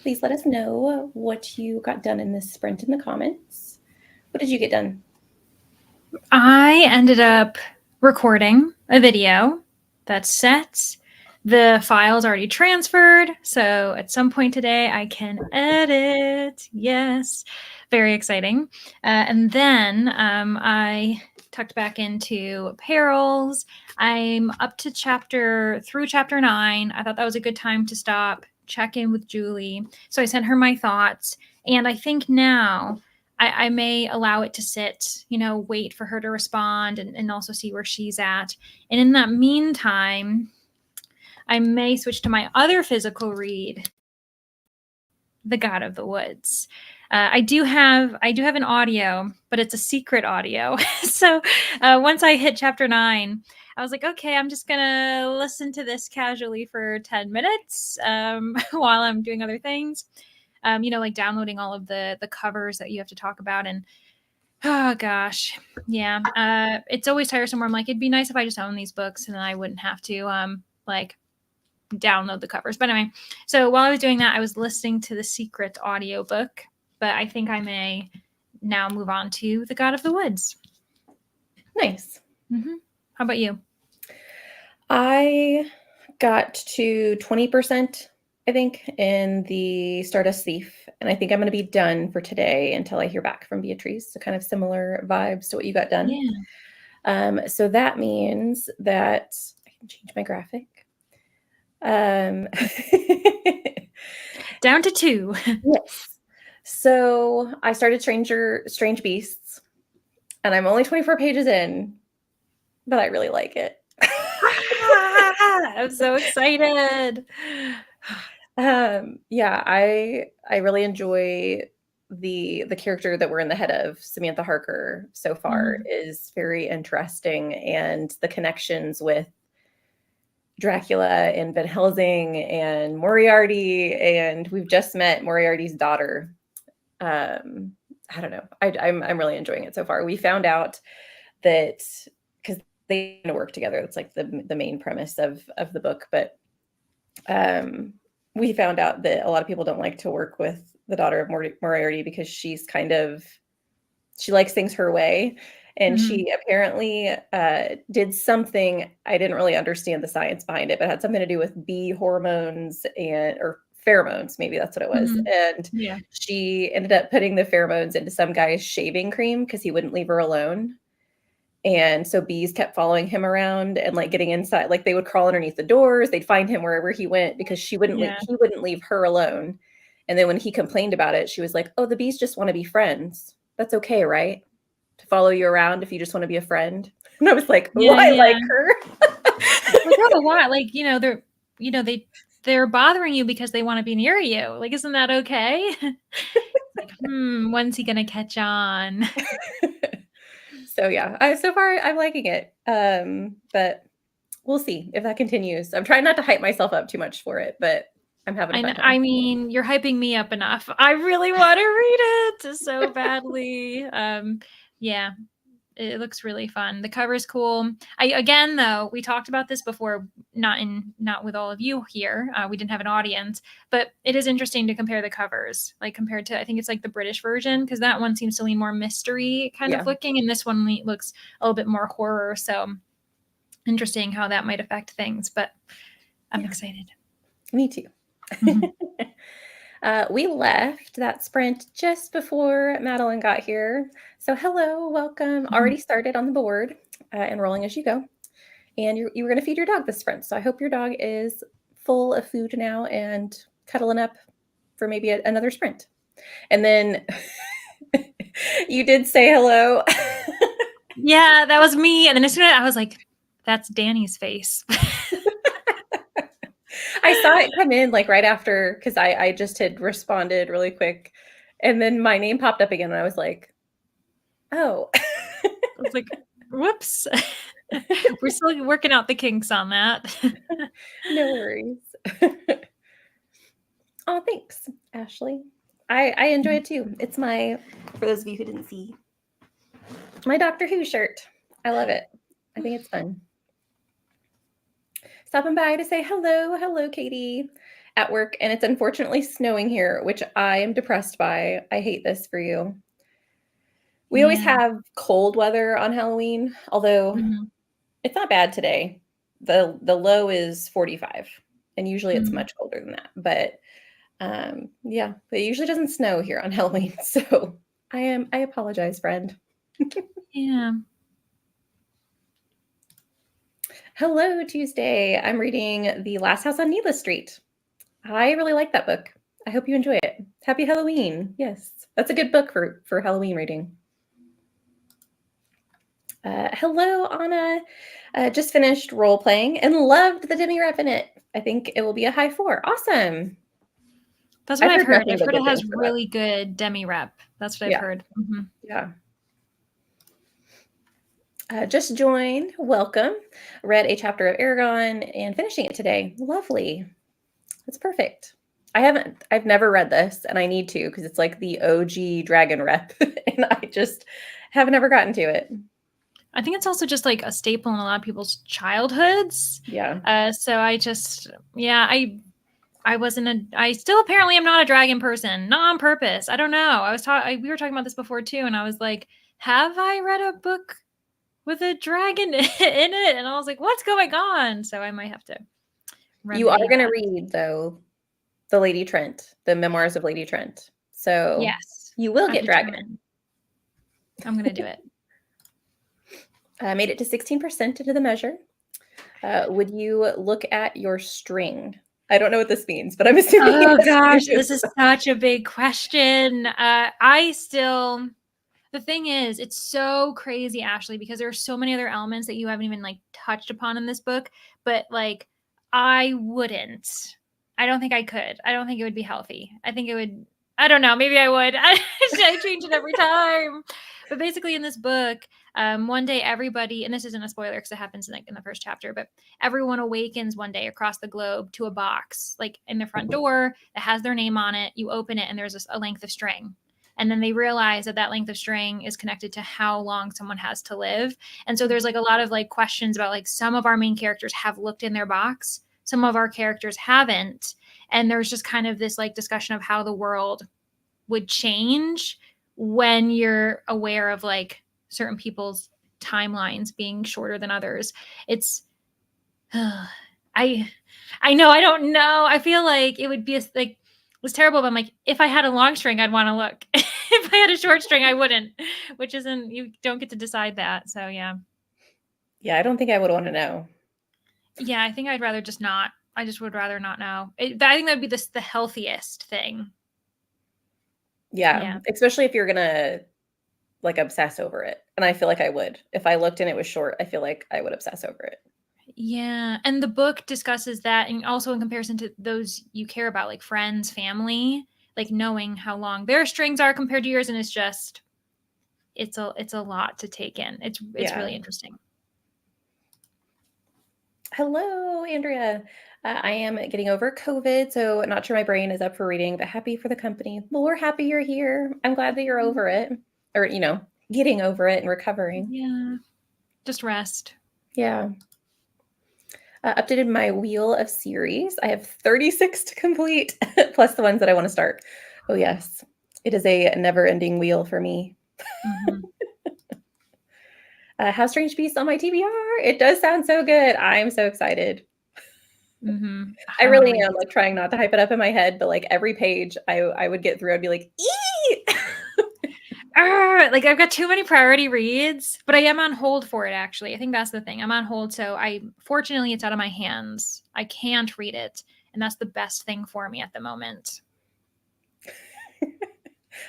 Please let us know what you got done in this sprint in the comments. What did you get done? I ended up recording a video that's set. The file's already transferred, so at some point today I can edit. Yes, very exciting. And then I tucked back into Perils. I'm up to chapter 9. I thought that was a good time to stop, check in with Julie. So I sent her my thoughts, and I think now I may allow it to sit, wait for her to respond and also see where she's at. And in that meantime, I may switch to my other physical read, The God of the Woods. I do have an audio, but it's a secret audio. So once I hit chapter 9, I was like, okay, I'm just gonna listen to this casually for 10 minutes while I'm doing other things. Like downloading all of the covers that you have to talk about. And oh gosh, yeah, it's always tiresome where I'm like, it'd be nice if I just own these books and then I wouldn't have to like download the covers. But anyway, so while I was doing that, I was listening to the secret audiobook, but I think I may now move on to The God of the Woods. Nice. Mm-hmm. How about you? I got to 20%, I think, in the Stardust Thief, and I think I'm going to be done for today until I hear back from Beatrice. So kind of similar vibes to what you got done. Yeah. So that means that I can change my graphic. Down to 2. Yes. So I started Strange Beasts, and I'm only 24 pages in, but I really like it. I'm so excited. Yeah, I really enjoy the character that we're in the head of, Samantha Harker, so far is very interesting, and the connections with Dracula and Van Helsing and Moriarty, and we've just met Moriarty's daughter. I don't know. I'm really enjoying it so far. We found out that because they work together. It's like the main premise of the book, but we found out that a lot of people don't like to work with the daughter of Moriarty because she likes things her way. And she apparently did something, I didn't really understand the science behind it, but it had something to do with bee hormones or pheromones, maybe that's what it was. And Yeah. she ended up putting the pheromones into some guy's shaving cream because he wouldn't leave her alone. And so bees kept following him around and like getting inside, like they would crawl underneath the doors. They'd find him wherever he went because he wouldn't leave her alone. And then when he complained about it, she was like, "Oh, the bees just want to be friends. That's okay, right? To follow you around if you just want to be a friend." And I was like, "Oh, I like her." Like, oh, why? Like, they're bothering you because they want to be near you. Like, isn't that okay? Like, when's he gonna catch on? So yeah, so far I'm liking it. But we'll see if that continues. I'm trying not to hype myself up too much for it, but I'm having a fun time. I mean, you're hyping me up enough. I really want to read it so badly. Yeah, it looks really fun. The cover's cool. Again, though, we talked about this before, not with all of you here. We didn't have an audience, but it is interesting to compare the covers, like compared to, I think it's like the British version, because that one seems to lean more mystery kind of looking, and this one looks a little bit more horror. So interesting how that might affect things, but I'm excited. Me too. We left that sprint just before Madeline got here. So hello, welcome. Already started on the board, enrolling as you go. And you were going to feed your dog this sprint. So I hope your dog is full of food now and cuddling up for maybe another sprint. And then you did say hello. Yeah, that was me. And then as soon as I was like, that's Danny's face. I saw it come in like right after, because I just had responded really quick. And then my name popped up again and I was like, oh. I was like, whoops. We're still working out the kinks on that. No worries. Oh, thanks, Ashley. I enjoy it too. It's for those of you who didn't see, my Doctor Who shirt. I love it. I think it's fun. stopping by to say hello. Hello, Katie, at work. And it's unfortunately snowing here, which I am depressed by. I hate this for you. We always Yeah. have cold weather on Halloween, although Mhm. it's not bad today. The low is 45, and usually it's Mhm. much colder than that. But yeah, but it usually doesn't snow here on Halloween. So I apologize, friend. Yeah. Hello, Tuesday. I'm reading The Last House on Needless Street. I really like that book. I hope you enjoy it. Happy Halloween. Yes, that's a good book for Halloween reading. Hello, Anna. Just finished role playing and loved the demi rep in it. I think it will be a high 4. Awesome. That's what I've I've heard heard. nothing I've but heard good it has things for that. really good demi rep. That's what I've Yeah, heard. Mhm. yeah. Just joined. Welcome. Read a chapter of Aragon and finishing it today. Lovely. That's perfect. I've never read this and I need to because it's like the OG dragon rep and I just have never gotten to it. I think it's also just like a staple in a lot of people's childhoods. Yeah. So I just, yeah, I wasn't I still apparently am not a dragon person, not on purpose. I don't know. We were talking about this before too, and I was like, have I read a book with a dragon in it? And I was like, what's going on? So I might have to You are remedy going to that. read, though, the Lady Trent, the memoirs of Lady Trent. So Yes, you will I'm get dragon. determined. I'm going to do it. Made it to 16% into the measure. Would you look at your string? I don't know what this means, but I'm assuming. Oh gosh, this is such a big question. The thing is, it's so crazy, Ashley, because there are so many other elements that you haven't even like touched upon in this book. But like, I wouldn't. I don't think I could. I don't think it would be healthy. I think it would. I don't know. Maybe I would. I change it every time. But basically, in this book, one day everybody, and this isn't a spoiler because it happens in the first chapter, but everyone awakens one day across the globe to a box, like in the front door that has their name on it. You open it, and there's a length of string. And then they realize that length of string is connected to how long someone has to live. And so there's like a lot of like questions about like some of our main characters have looked in their box, some of our characters haven't. And there's just kind of this like discussion of how the world would change when you're aware of like certain people's timelines being shorter than others. It's I know, I don't know. I feel like it would be like it was terrible, but I'm like, if I had a long string, I'd want to look. If I had a short string, I wouldn't, which isn't, you don't get to decide that. So yeah. Yeah, I don't think I would want to know. Yeah, I think I'd rather just not. I just would rather not know. I think that'd be the healthiest thing. Yeah, Yeah. especially if you're going to like obsess over it. And I feel like I would. If I looked and it was short, I feel like I would obsess over it. Yeah. And the book discusses that, and also in comparison to those you care about, like friends, family, like knowing how long their strings are compared to yours. And it's a lot to take in. It's Yeah. really interesting. Hello, Andrea. I am getting over COVID, so not sure my brain is up for reading, but happy for the company. Well, we're happy you're here. I'm glad that you're over it, or, getting over it and recovering. Yeah. Just rest. Yeah. Updated my wheel of series. I have 36 to complete, plus the ones that I want to start. Oh, yes. It is a never-ending wheel for me. Mm-hmm. How Strange Beasts on my TBR. It does sound so good. I'm so excited. Mm-hmm. I I want to really read am this. like trying not to hype it up in my head, but like every page I would get through, I'd be like, "Ee!" Like I've got too many priority reads, but I am on hold for it actually. I think that's the thing. I'm on hold, so fortunately it's out of my hands. I can't read it, and that's the best thing for me at the moment.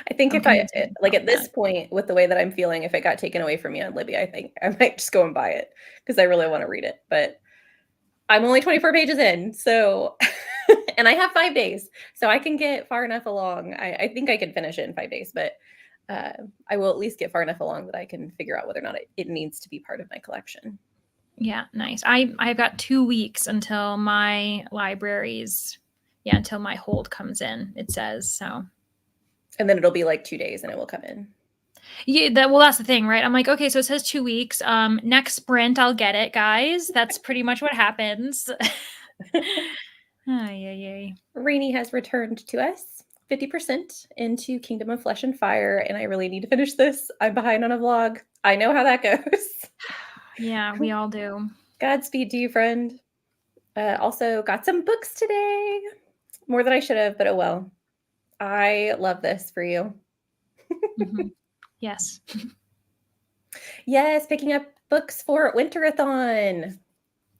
I think I'm if I convincing like myself at of this that. point with the way that I'm feeling, if it got taken away from me on Libby, I think I might just go and buy it because I really want to read it. But I'm only 24 pages in, so and I have 5 days, so I can get far enough along. I think I can finish it in 5 days, but I will at least get far enough along that I can figure out whether or not it needs to be part of my collection. Yeah, nice. I've got 2 weeks until my until my hold comes in, it says. So And then it'll be like 2 days and it will come in. Yeah, that's the thing, right? I'm like, okay, so it says 2 weeks. Next sprint, I'll get it, guys. That's pretty much what happens. Ay, ay, ay. Rainy has returned to us 50% into Kingdom of Flesh and Fire, and I really need to finish this. I'm behind on a vlog. I know how that goes. Yeah, we all do. Godspeed to you, friend. Also, got some books today. More than I should have, but oh well. I love this for you. Mm-hmm. Yes. Yes, picking up books for Winterathon.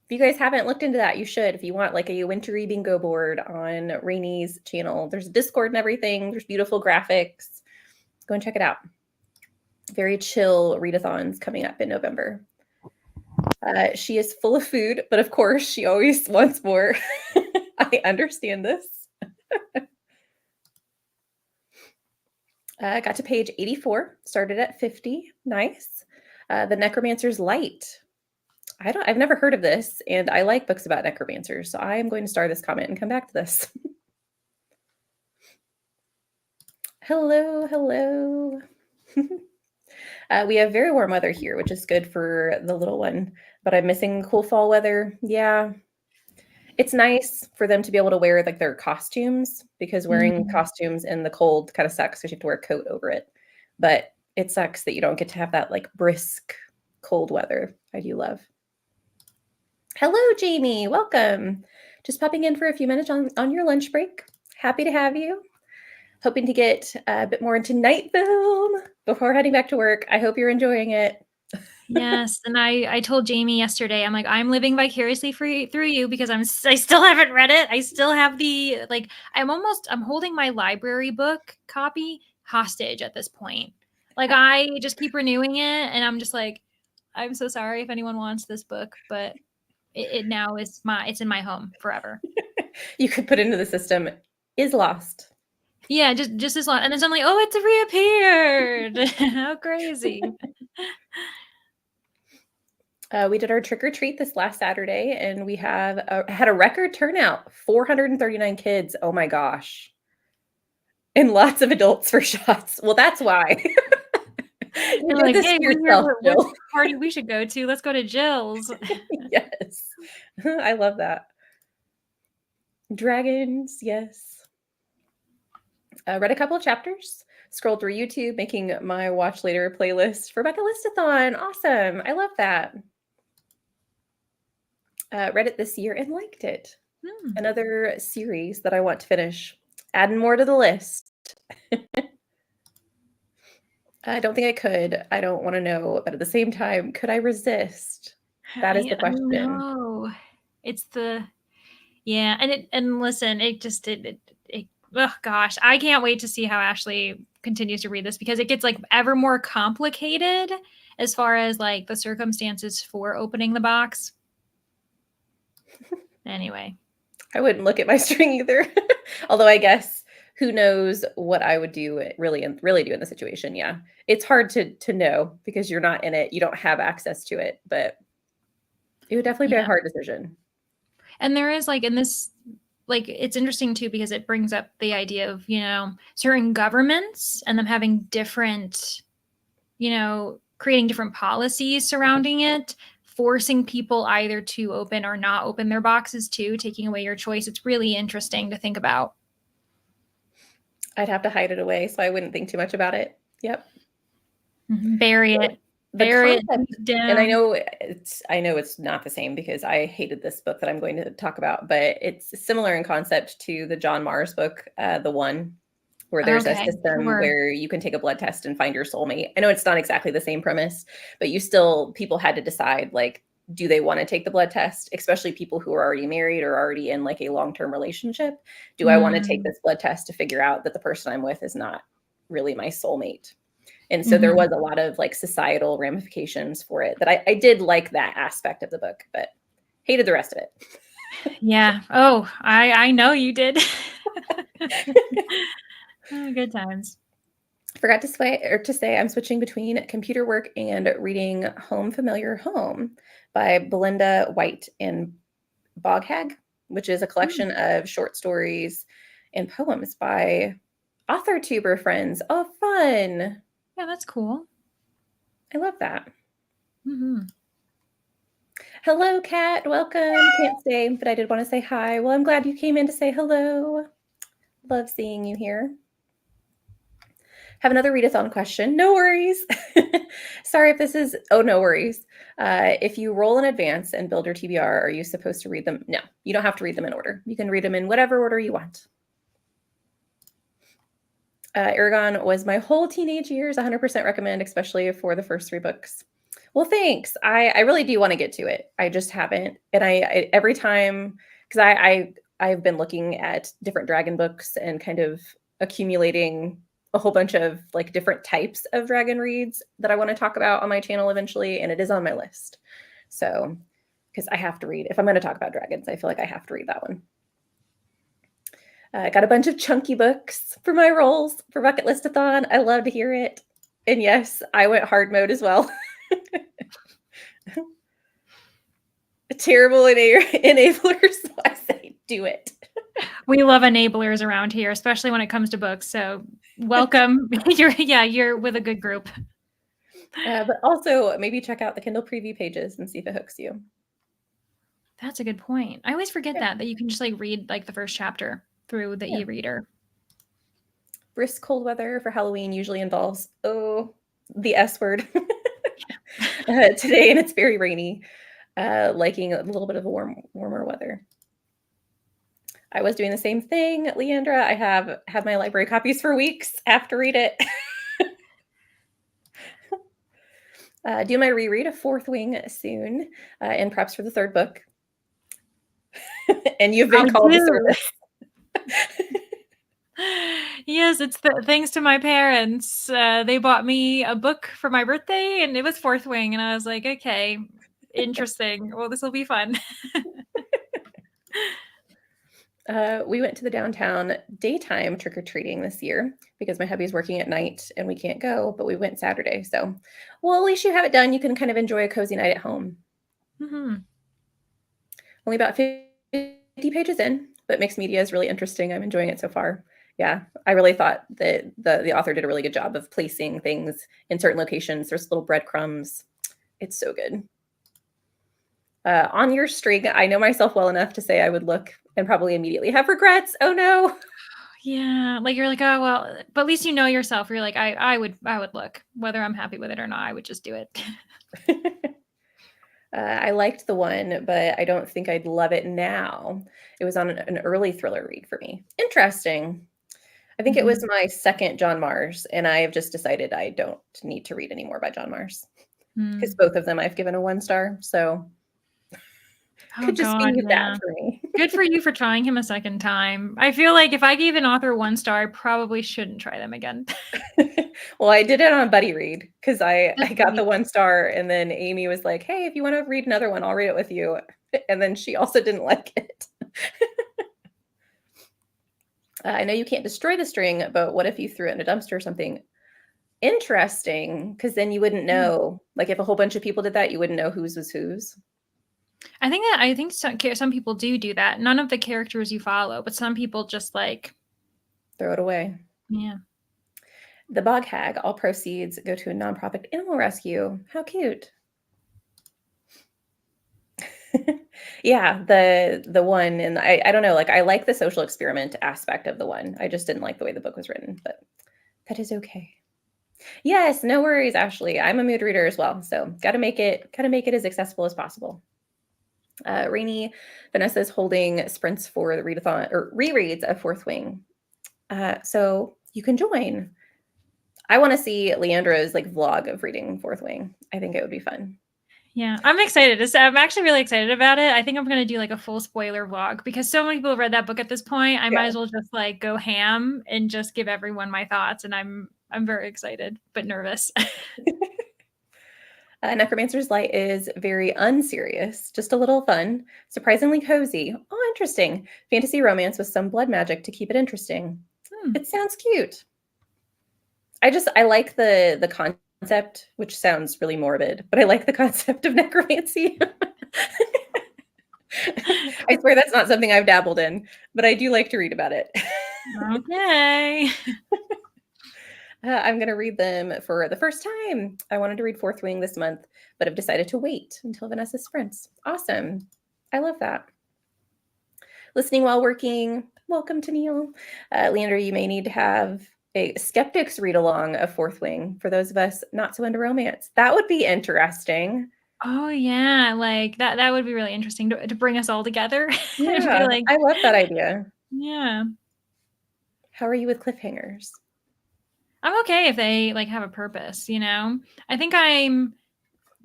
If you guys haven't looked into that, you should. If you want like a wintry bingo board on Rainy's channel, there's Discord and everything. There's beautiful graphics. Go and check it out. Very chill readathons coming up in November. She is full of food, but of course, she always wants more. I understand this. Got to page 84, started at 50. Nice. The Necromancer's Light. I've never heard of this, and I like books about necromancers, so I am going to star this comment and come back to this. Hello, hello. We have very warm weather here, which is good for the little one, but I'm missing cool fall weather. Yeah. It's nice for them to be able to wear like their costumes, because wearing costumes in the cold kind of sucks because you have to wear a coat over it. But it sucks that you don't get to have that like brisk cold weather I do love. Hello, Jamie. Welcome. Just popping in for a few minutes on your lunch break. Happy to have you. Hoping to get a bit more into night film before heading back to work. I hope you're enjoying it. Yes, and I told Jamie yesterday, I'm like, I'm living vicariously through you because I still haven't read it. I still have the like I'm holding my library book copy hostage at this point. Like I just keep renewing it, and I'm just like, I'm so sorry if anyone wants this book, but it now is it's in my home forever. You could put into the system is lost. Yeah, just as long, and then suddenly, oh, it's reappeared. How crazy. We did our trick or treat this last Saturday, and we had a record turnout, 439 kids. Oh my gosh. And lots of adults for shots. Well, that's why. You They're did like, this hey, to we're here. yourself, What's Jill. the party we should go to? Let's go to Jill's. Yes. I love that. Dragons, yes. Read a couple of chapters, scrolled through YouTube, making my watch later playlist for Readathon. Awesome. I love that. Read it this year and liked it. Another series that I want to finish. Adding more to the list. I don't think I could. I don't want to know, but at the same time, could I resist? That is the question. No, it's yeah, and listen, oh gosh, I can't wait to see how Ashley continues to read this, because it gets like ever more complicated as far as like the circumstances for opening the box. Anyway, I wouldn't look at my string either. Although I guess who knows what I would do really do in the situation. Yeah. It's hard to know because you're not in it. You don't have access to it, but it would definitely be a hard decision. And there is like in this, like it's interesting too, because it brings up the idea of, certain governments and them having different, creating different policies surrounding it, forcing people either to open or not open their boxes too, taking away your choice. It's really interesting to think about. I'd have to hide it away so I wouldn't think too much about it. Yep. Bury it. The Bury concept, it down. and I know it's not the same because I hated this book that I'm going to talk about, but it's similar in concept to the John Mars book, The One, where there's a system where you can take a blood test and find your soulmate. I know it's not exactly the same premise, but people had to decide, like, do they want to take the blood test, especially people who are already married or already in like a long-term relationship? Do I want to take this blood test to figure out that the person I'm with is not really my soulmate? And so there was a lot of like societal ramifications for it that I did like that aspect of the book, but hated the rest of it. Yeah. Oh, I know you did. Oh, good times. Forgot to say I'm switching between computer work and reading Home Familiar Home by Belinda White and Boghag, which is a collection of short stories and poems by author tuber friends. Oh, fun. Yeah, that's cool. I love that. Mm-hmm. Hello, Kat. Welcome. Can't stay, but I did want to say hi. Well, I'm glad you came in to say hello. Love seeing you here. Have another readathon question. No worries. Sorry if this is, oh, no worries. If you roll in advance and build your TBR, are you supposed to read them? No, you don't have to read them in order. You can read them in whatever order you want. Aragon was my whole teenage years, 100% recommend, especially for the first 3 books. Well, thanks. I really do want to get to it. I just haven't. And I every time, because I've been looking at different dragon books and kind of accumulating a whole bunch of like different types of dragon reads that I want to talk about on my channel eventually, and it is on my list. So, because I have to read, if I'm going to talk about dragons, I feel like I have to read that one. Got a bunch of chunky books for my rolls for Bucket Listathon. I love to hear it. And yes, I went hard mode as well. Terrible enablers, so I say do it. We love enablers around here, especially when it comes to books. So welcome. You're with a good group. But also maybe check out the Kindle preview pages and see if it hooks you. That's a good point. I always forget that you can just like read like the first chapter through the e-reader. Brisk cold weather for Halloween usually involves, the S word today, and it's very rainy. Liking a little bit of a warmer weather. I was doing the same thing, Leandra. I have had my library copies for weeks. I have to read it. Do my reread of Fourth Wing soon, and preps for the 3rd book. And you've been called to service. Yes, it's thanks to my parents. They bought me a book for my birthday, and it was Fourth Wing, and I was like, okay, interesting. Well, this will be fun. We went to the downtown daytime trick-or-treating this year because my hubby's working at night and we can't go, but we went Saturday. So, well, at least you have it done. You can kind of enjoy a cozy night at home. Mm-hmm. Only about 50 pages in, but mixed media is really interesting. I'm enjoying it so far. Yeah, I really thought that the author did a really good job of placing things in certain locations. There's little breadcrumbs. It's so good. On your string, I know myself well enough to say I would look and probably immediately have regrets. Oh no. Yeah, like you're like, oh well, but at least you know yourself. You're like, I would look, whether I'm happy with it or not. I would just do it. I liked the one, but I don't think I'd love it now. It was on an early thriller read for me. Interesting. I think it was my 2nd John Mars, and I have just decided I don't need to read anymore by John Mars because both of them I've given a 1 star. So could just be that for me. Good for you for trying him a 2nd time. I feel like if I gave an author 1 star, I probably shouldn't try them again. Well, I did it on Buddy Read because I got the 1 star, and then Amy was like, hey, if you want to read another one, I'll read it with you. And then she also didn't like it. I know you can't destroy the string, but what if you threw it in a dumpster or something? Interesting, because then you wouldn't know. Like if a whole bunch of people did that, you wouldn't know whose was whose. I think some people do that. None of the characters you follow, but some people just like throw it away. Yeah. The Bog Hag, all proceeds go to a nonprofit animal rescue. How cute. Yeah, the one, and I don't know, like I like the social experiment aspect of the one. I just didn't like the way the book was written, but that is okay. Yes, no worries, Ashley. I'm a mood reader as well, so gotta make it as accessible as possible. Rainy, Vanessa's holding sprints for the readathon or rereads of Fourth Wing, so you can join. I want to see Leandra's like vlog of reading Fourth Wing. I think it would be fun. Yeah, I'm excited. I'm actually really excited about it. I think I'm going to do like a full spoiler vlog because so many people have read that book at this point. I might as well just like go ham and just give everyone my thoughts. And I'm very excited, but nervous. Necromancer's Light is very unserious, just a little fun, surprisingly cozy. Oh, interesting. Fantasy romance with some blood magic to keep it interesting. It sounds cute. I like the concept, which sounds really morbid, but I like the concept of necromancy. I swear that's not something I've dabbled in, but I do like to read about it. Okay. I'm going to read them for the first time. I wanted to read Fourth Wing this month, but have decided to wait until Vanessa's sprints. Awesome. I love that. Listening while working. Welcome to Neil. Leander, you may need to have a skeptics read along of Fourth Wing for those of us not so into romance. That would be interesting. Oh yeah, like that would be really interesting to bring us all together. And be Yeah, like, I love that idea. yeah. How are you with cliffhangers? I'm okay if they like have a purpose, you know? I think I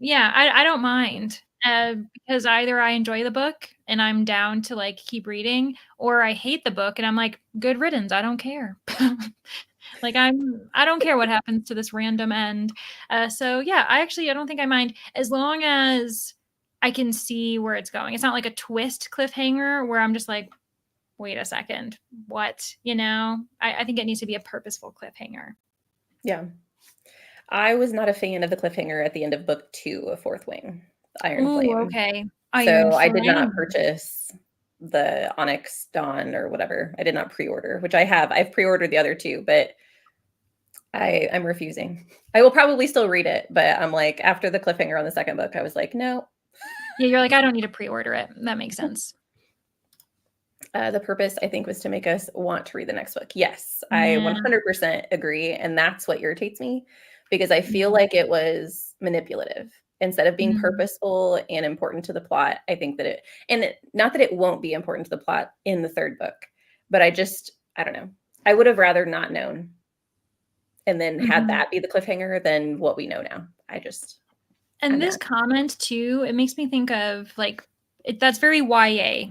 don't mind. Because either I enjoy the book and I'm down to like keep reading, or I hate the book and I'm like, good riddance, I don't care. Like I don't care what happens to this random end. So yeah, I don't think I mind as long as I can see where it's going. It's not like a twist cliffhanger where I'm just like, wait a second, what? You know? I think it needs to be a purposeful cliffhanger. Yeah. I was not a fan of the cliffhanger at the end of book 2 of Fourth Wing, Iron Ooh, Flame. okay. Iron So I did not Flame. purchase the Onyx Dawn or whatever. I did not pre-order, which I have. I've pre-ordered the other two, but I'm refusing. I will probably still read it, but I'm like, after the cliffhanger on the second book, I was like, no. Yeah, you're like, I don't need to pre-order it. That makes sense. The purpose, I think, was to make us want to read the next book. Yes, I Yeah. 100% agree. And that's what irritates me because I feel Mhm. like it was manipulative instead of being Mhm. purposeful and important to the plot. I think that not that it won't be important to the plot in the third book, but I don't know. I would have rather not known and then had Mhm. that be the cliffhanger than what we know now. I'm And this mad. comment too, it makes me think of like that's very YA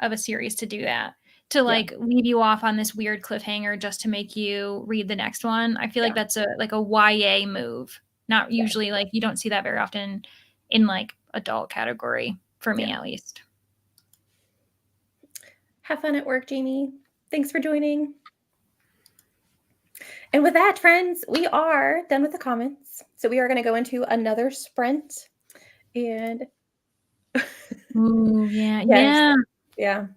of a series to do that. To Yeah. like leave you off on this weird cliffhanger just to make you read the next one. I feel like Yeah. that's a YA move. Not Yeah. usually like you don't see that very often in like adult category for me Yeah. at least. Have fun at work, Jamie. Thanks for joining. And with that, friends, we are done with the comments. So we are going to go into another sprint. And Ooh, yeah. yes, Yeah. yeah.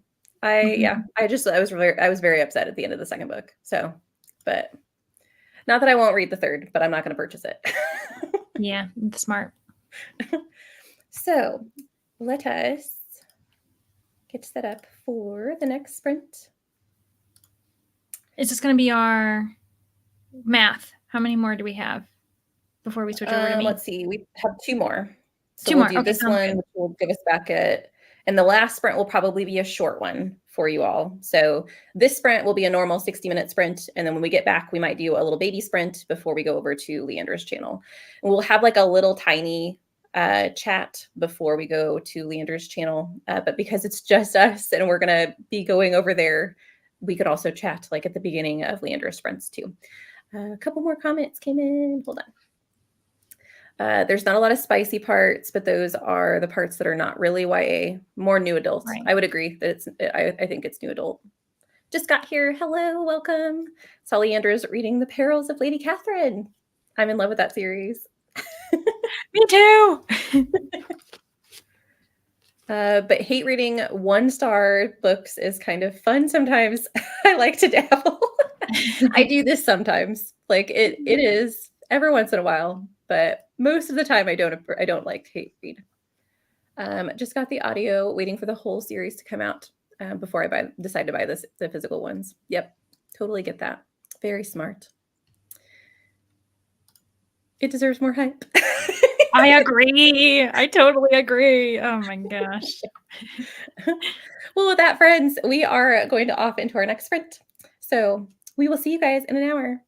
Mhm. I was very upset at the end of the second book. So, but not that I won't read the third, but I'm not going to purchase it. Yeah, smart. So, let us get set up for the next sprint. Is this going to be our math? How many more do we have before we switch over to me? Let's see. We have two more. So Two we'll more. do Okay, this sounds one, good. which will give us back and the last sprint will probably be a short one for you all. So this sprint will be a normal 60-minute sprint. And then when we get back, we might do a little baby sprint before we go over to Leandra's channel. And we'll have like a little tiny chat before we go to Leandra's channel. But because it's just us and we're going to be going over there, we could also chat like at the beginning of Leandra's sprints too. A couple more comments came in. Hold on. There's not a lot of spicy parts, but those are the parts that are not really YA, more new adult. Right. I would agree that I think it's new adult. Just got here. Hello, welcome. Solly Andrews reading The Perils of Lady Catherine. I'm in love with that series. Me too. But hate reading 1-star books is kind of fun sometimes. I like to dabble. I do this sometimes. Like it is every once in a while, but most of the time I don't like to hate read. Just got the audio, waiting for the whole series to come out before I decide to buy the physical ones. Yep, totally get that. Very smart. It deserves more hype. I agree. I totally agree. Oh my gosh. Well, with that, friends, we are going to off into our next sprint. So we will see you guys in an hour.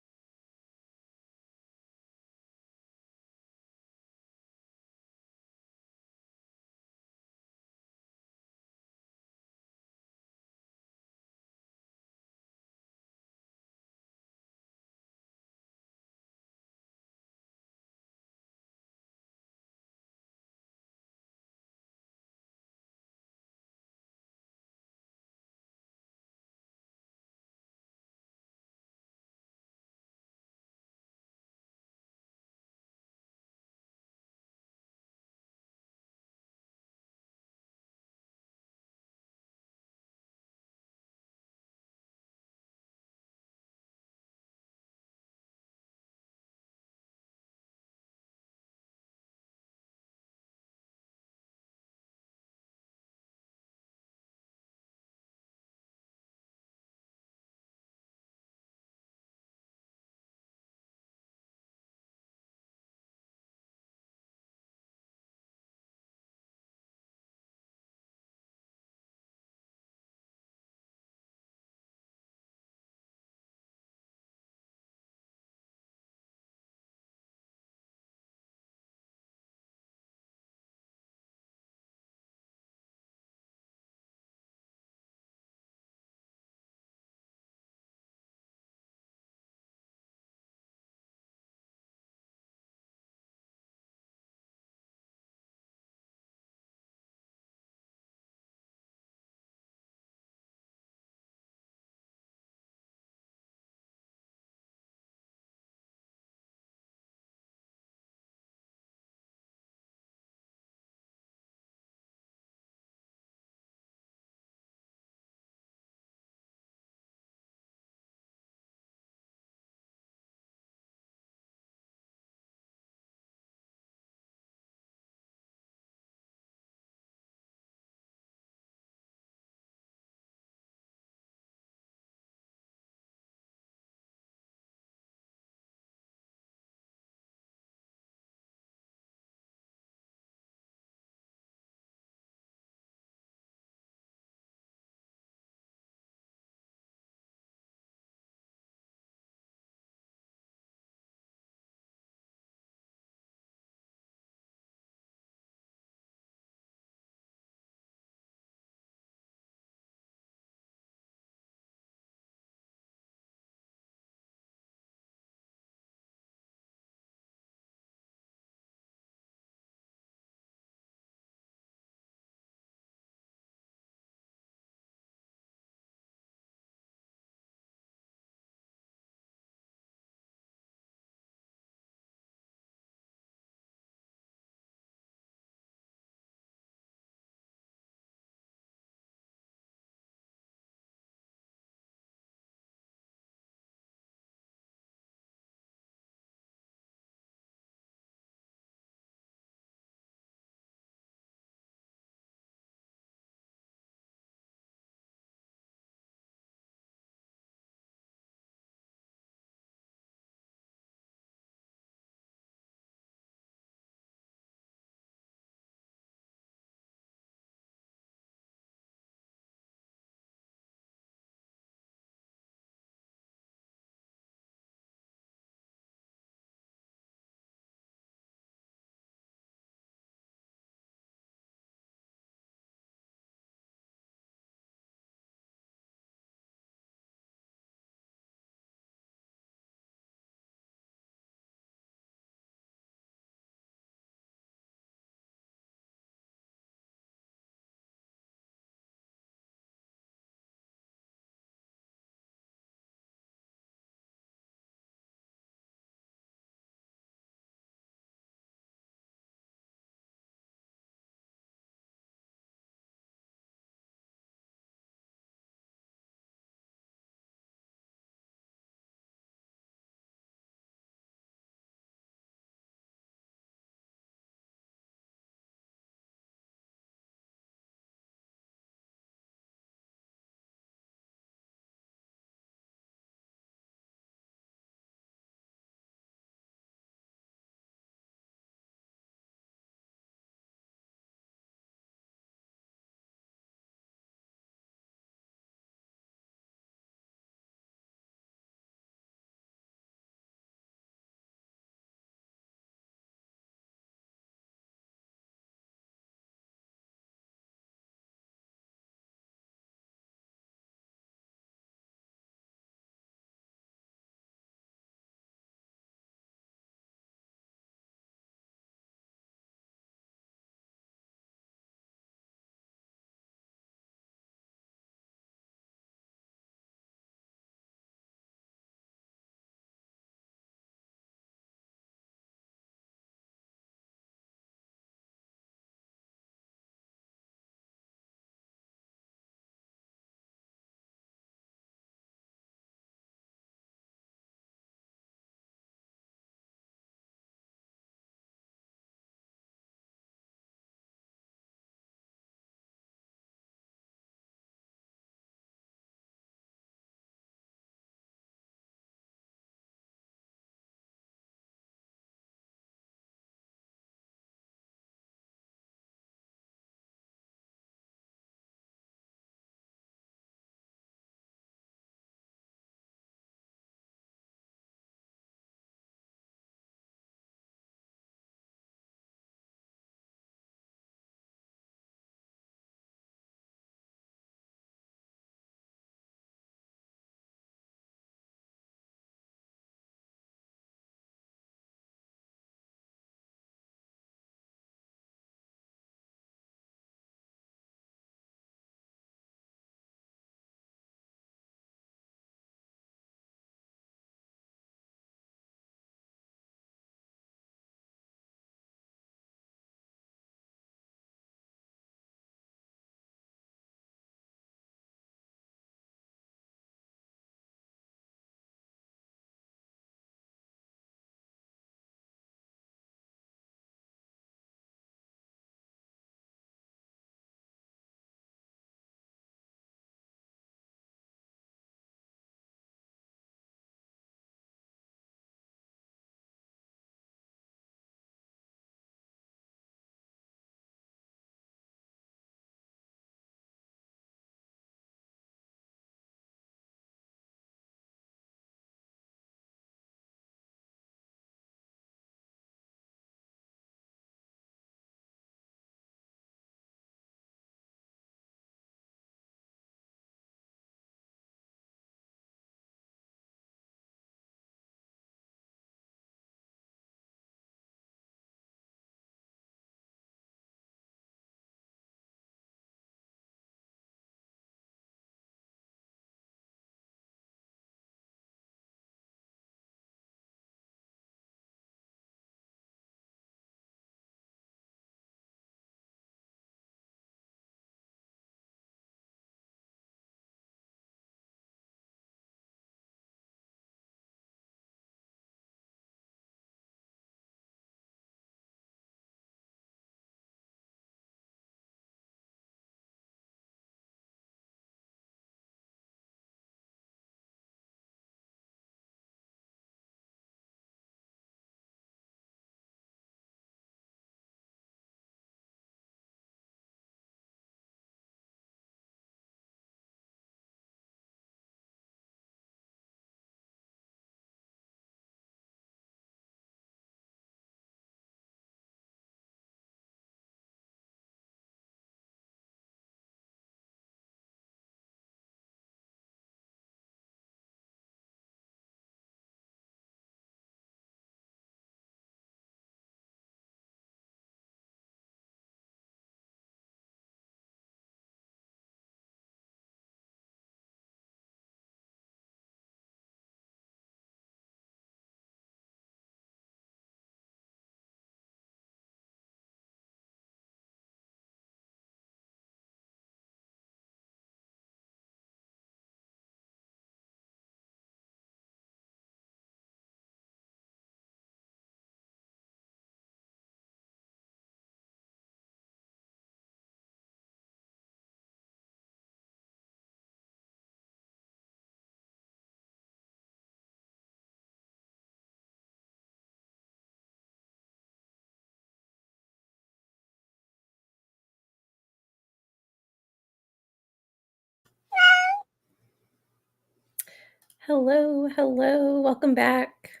Hello, hello, welcome back.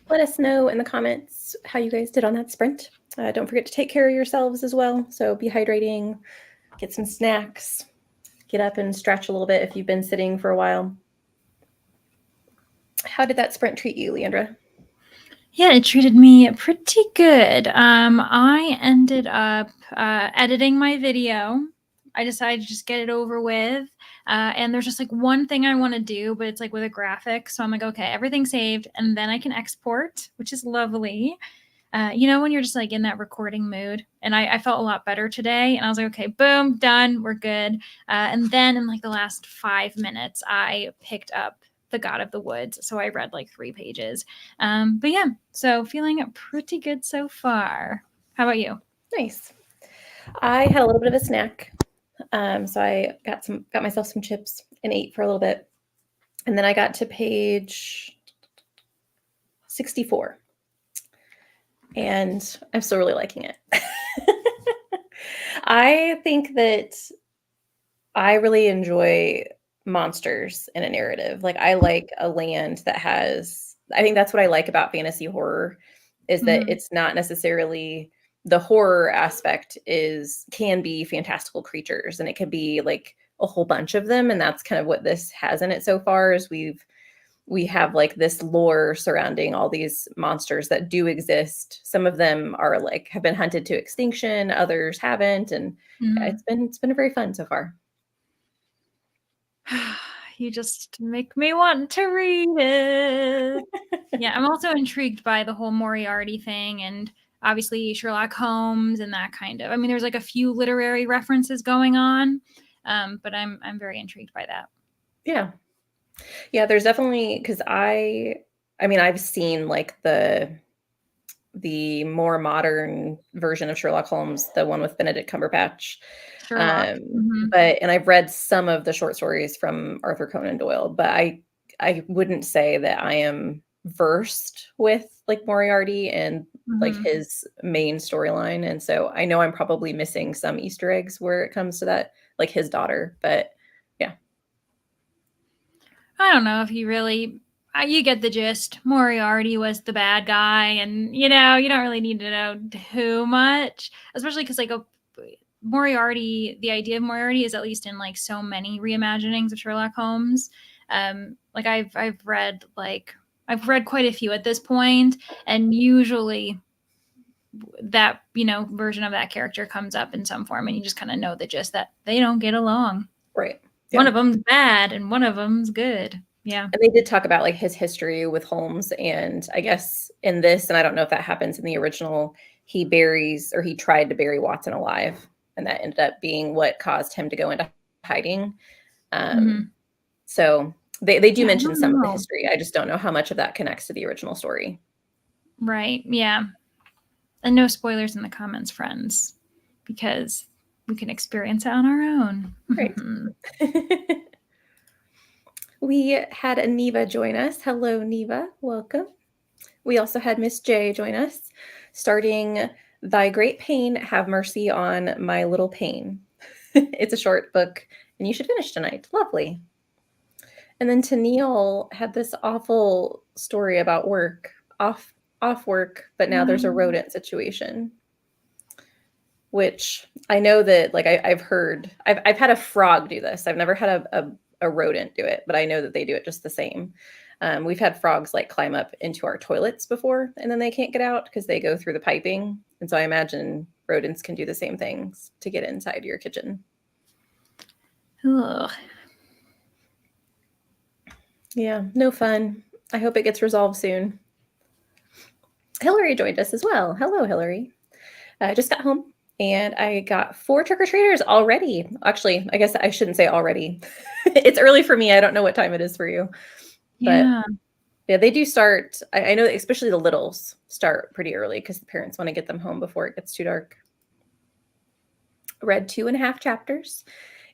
Let us know in the comments how you guys did on that sprint. Don't forget to take care of yourselves as well. So be hydrating, get some snacks, get up and stretch a little bit if you've been sitting for a while. How did that sprint treat you, Leandra? Yeah, it treated me pretty good. I ended up editing my video. I decided to just get it over with. And there's just like one thing I want to do, but it's like with a graphic. So I'm like, okay, everything's saved, and then I can export, which is lovely. When you're just like in that recording mood. And I felt a lot better today. And I was like, okay, boom, done, we're good. And then in like the last 5 minutes, I picked up The God of the Woods. So I read like 3 pages. But yeah, so feeling pretty good so far. How about you? Nice. I had a little bit of a snack. So I got myself some chips and ate for a little bit. And then I got to page 64. And I'm still really liking it. I think that I really enjoy monsters in a narrative. Like I like a land that has I think that's what I like about fantasy horror is that it's not necessarily the horror aspect can be fantastical creatures and it can be like a whole bunch of them and that's kind of what this has in it so far is we have like this lore surrounding all these monsters that do exist. Some of them are like have been hunted to extinction, others haven't and yeah, it's been very fun so far. You just make me want to read it. Yeah, I'm also intrigued by the whole Moriarty thing and obviously Sherlock Holmes and that kind of. I mean, there's like a few literary references going on, but I'm very intrigued by that. Yeah. Yeah, there's definitely because I mean, I've seen like the more modern version of Sherlock Holmes, the one with Benedict Cumberbatch. Sherlock. And I've read some of the short stories from Arthur Conan Doyle, but I wouldn't say that I am versed with like Moriarty and like his main storyline. And so I know I'm probably missing some Easter eggs where it comes to that, like his daughter, but yeah. I don't know if he really. You get the gist. Moriarty was the bad guy, and you don't really need to know too much, especially because like Moriarty, the idea of Moriarty is at least in like so many reimaginings of Sherlock Holmes. Like I've read quite a few at this point, and usually that version of that character comes up in some form, and you just kind of know the gist that they don't get along. Right. Yeah. One of them's bad, and one of them's good. Yeah. And they did talk about like his history with Holmes. And I guess in this, and I don't know if that happens in the original, he tried to bury Watson alive. And that ended up being what caused him to go into hiding. So they do mention some of the history. I just don't know how much of that connects to the original story. Right. Yeah. And no spoilers in the comments, friends, because we can experience it on our own. Right. We had Neva join us. Hello, Neva. Welcome. We also had Miss J join us, starting Thy Great Pain, Have Mercy on My Little Pain. It's a short book, and you should finish tonight. Lovely. And then Tennille had this awful story about work, off work, but now there's a rodent situation. Which I know that, like, I've heard, I've had a frog do this. I've never had a rodent do it, but I know that they do it just the same. We've had frogs like climb up into our toilets before and then they can't get out because they go through the piping. And so I imagine rodents can do the same things to get inside your kitchen. Ugh. Yeah, no fun. I hope it gets resolved soon. Hillary joined us as well. Hello, Hillary. I just got home and I got 4 trick-or-treaters already. Actually, I guess I shouldn't say already. It's early for me. I don't know what time it is for you. Yeah. But yeah, they do start. I know especially the littles start pretty early because the parents want to get them home before it gets too dark. Read 2.5 chapters.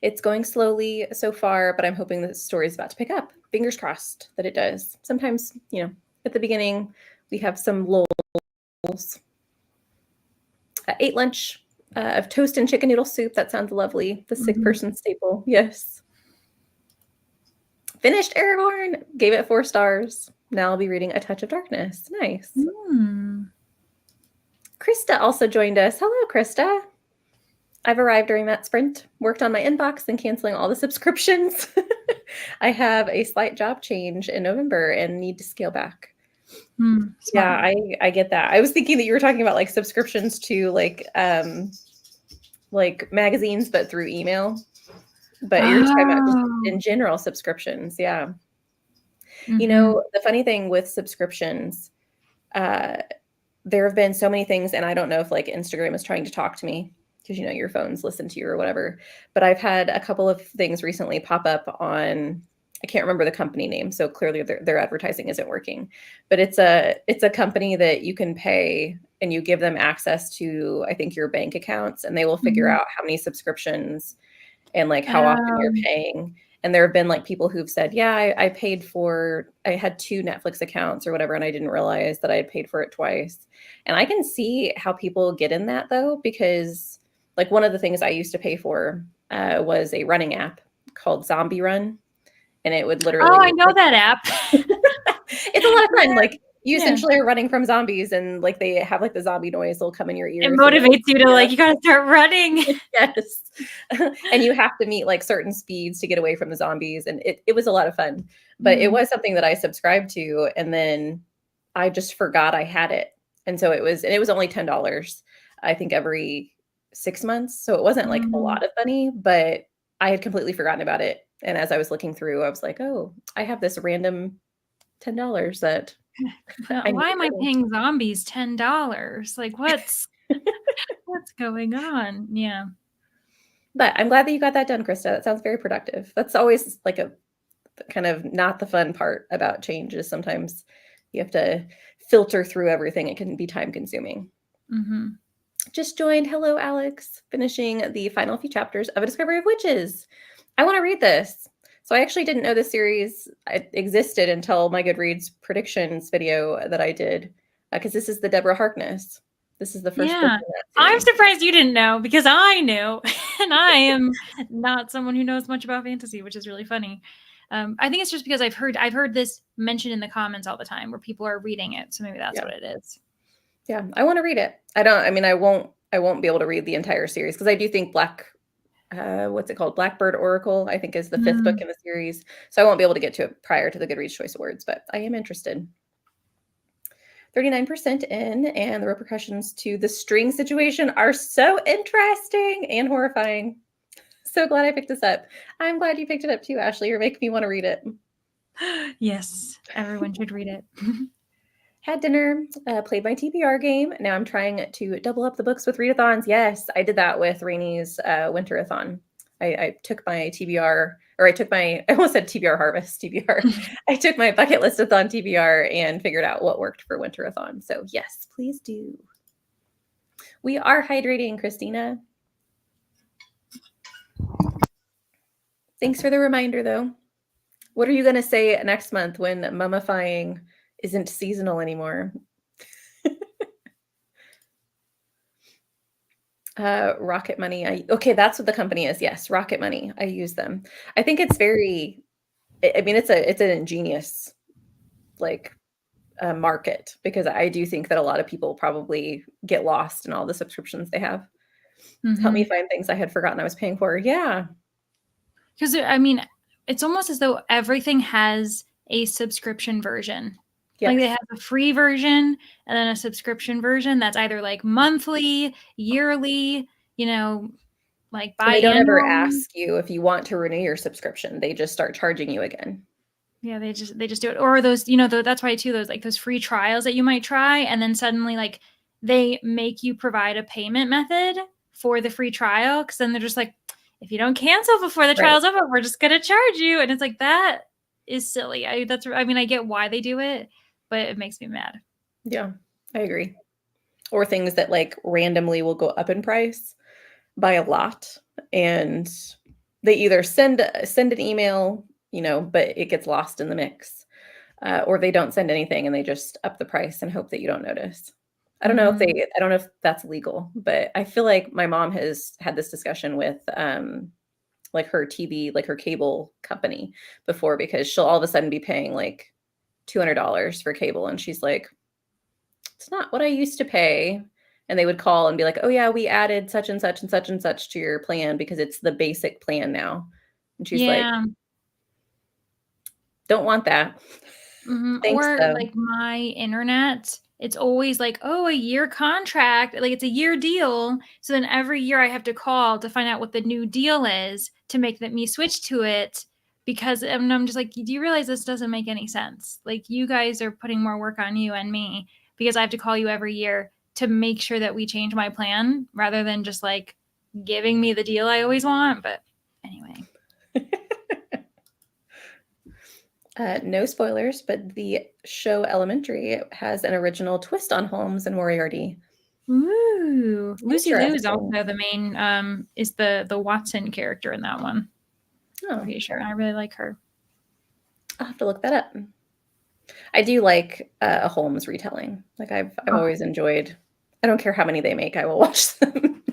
It's going slowly so far, but I'm hoping that the story is about to pick up. Fingers crossed that it does. Sometimes, at the beginning, we have some lulls. Ate lunch of toast and chicken noodle soup. That sounds lovely. The sick person staple. Yes. Finished Airborne, gave it 4 stars. Now I'll be reading A Touch of Darkness. Nice. Krista also joined us. Hello, Krista. I've arrived during that sprint, worked on my inbox and canceling all the subscriptions. I have a slight job change in November and need to scale back. Yeah, I get that. I was thinking that you were talking about like subscriptions to like magazines, but through email. But you're talking about just in general subscriptions. Yeah. You know, the funny thing with subscriptions, there have been so many things, and I don't know if like Instagram is trying to talk to me because, you know, your phones listen to you or whatever. But I've had a couple of things recently pop up on, I can't remember the company name, so clearly their advertising isn't working. But it's a company that you can pay and you give them access to, I think, your bank accounts, and they will figure out how many subscriptions and like how often you're paying. And there have been like people who've said, yeah, I paid for, I had 2 Netflix accounts or whatever, and I didn't realize that I had paid for it twice. And I can see how people get in that though, because like one of the things I used to pay for was a running app called Zombie Run. And it would literally. Oh, I know that app. It's a lot of fun. Like you essentially are running from zombies, and like they have like the zombie noise will come in your ears. It motivates you to like, you gotta start running. Yes. And you have to meet like certain speeds to get away from the zombies. And it was a lot of fun. But it was something that I subscribed to, and then I just forgot I had it. And so it was only $10, I think, every 6 months. So it wasn't like a lot of money, but I had completely forgotten about it. And as I was looking through, I was like, oh, I have this random $10 that. Why am I paying zombies $10? Like what's going on? Yeah. But I'm glad that you got that done, Krista. That sounds very productive. That's always like a kind of not the fun part about change, is sometimes you have to filter through everything. It can be time consuming. Just joined. Hello, Alex. Finishing the final few chapters of A Discovery of Witches. I want to read this. So I actually didn't know this series existed until my Goodreads predictions video that I did, because this is the Deborah Harkness. This is the first book in that series. I'm surprised you didn't know, because I knew, and I am not someone who knows much about fantasy, which is really funny. I think it's just because I've heard this mentioned in the comments all the time where people are reading it, so maybe that's what it is. Yeah, I want to read it. I won't be able to read the entire series, because I do think what's it called? Blackbird Oracle, I think, is the 5th book in the series. So I won't be able to get to it prior to the Goodreads Choice Awards, but I am interested. 39% in, and the repercussions to the string situation are so interesting and horrifying. So glad I picked this up. I'm glad you picked it up too, Ashley. You're making me want to read it. Yes, everyone should read it. Had dinner, played my TBR game. Now I'm trying to double up the books with readathons. Yes, I did that with Rainey's Winterathon. I took my TBR, or I almost said TBR Harvest, TBR. I took my bucket listathon TBR and figured out what worked for Winterathon. So yes, please do. We are hydrating, Christina. Thanks for the reminder, though. What are you going to say next month when mummifying isn't seasonal anymore? Rocket Money. Okay, that's what the company is. Yes, Rocket Money. I use them. I think it's very, I mean, it's an ingenious market, because I do think that a lot of people probably get lost in all the subscriptions they have. Help me find things I had forgotten I was paying for. Yeah. Because I mean, it's almost as though everything has a subscription version. Yes. Like they have a free version and then a subscription version that's either like monthly, yearly, like biannual. They don't ever ask you if you want to renew your subscription. They just start charging you again. Yeah, they just do it. Or those, that's why too, those free trials that you might try, and then suddenly like they make you provide a payment method for the free trial, because then they're just like, if you don't cancel before the trial's over, we're just gonna charge you. And it's like, that is silly. I get why they do it, but it makes me mad. Yeah, I agree. Or things that like randomly will go up in price by a lot, and they either send an email, but it gets lost in the mix, or they don't send anything and they just up the price and hope that you don't notice. I don't know if that's legal, but I feel like my mom has had this discussion with like her TV, like her cable company before, because she'll all of a sudden be paying like $200 for cable. And she's like, it's not what I used to pay. And they would call and be like, oh, yeah, we added such and such and such and such to your plan because it's the basic plan now. And she's like, Yeah. don't want that. Thanks, Or though. like my internet, it's always like, oh, a year contract, like it's a year deal. So then every year I have to call to find out what the new deal is to make me switch to it, because and I'm just like, do you realize this doesn't make any sense? Like you guys are putting more work on you and me because I have to call you every year to make sure that we change my plan rather than just like giving me the deal I always want. But anyway. No spoilers, but the show Elementary has an original twist on Holmes and Moriarty. Ooh, Lucy Liu is Interesting. also the main is the Watson character in that one. I'm Oh, pretty sure. I really like her. I'll have to look that up. I do like a Holmes retelling. Like I've Oh, always enjoyed. I don't care how many they make, I will watch them.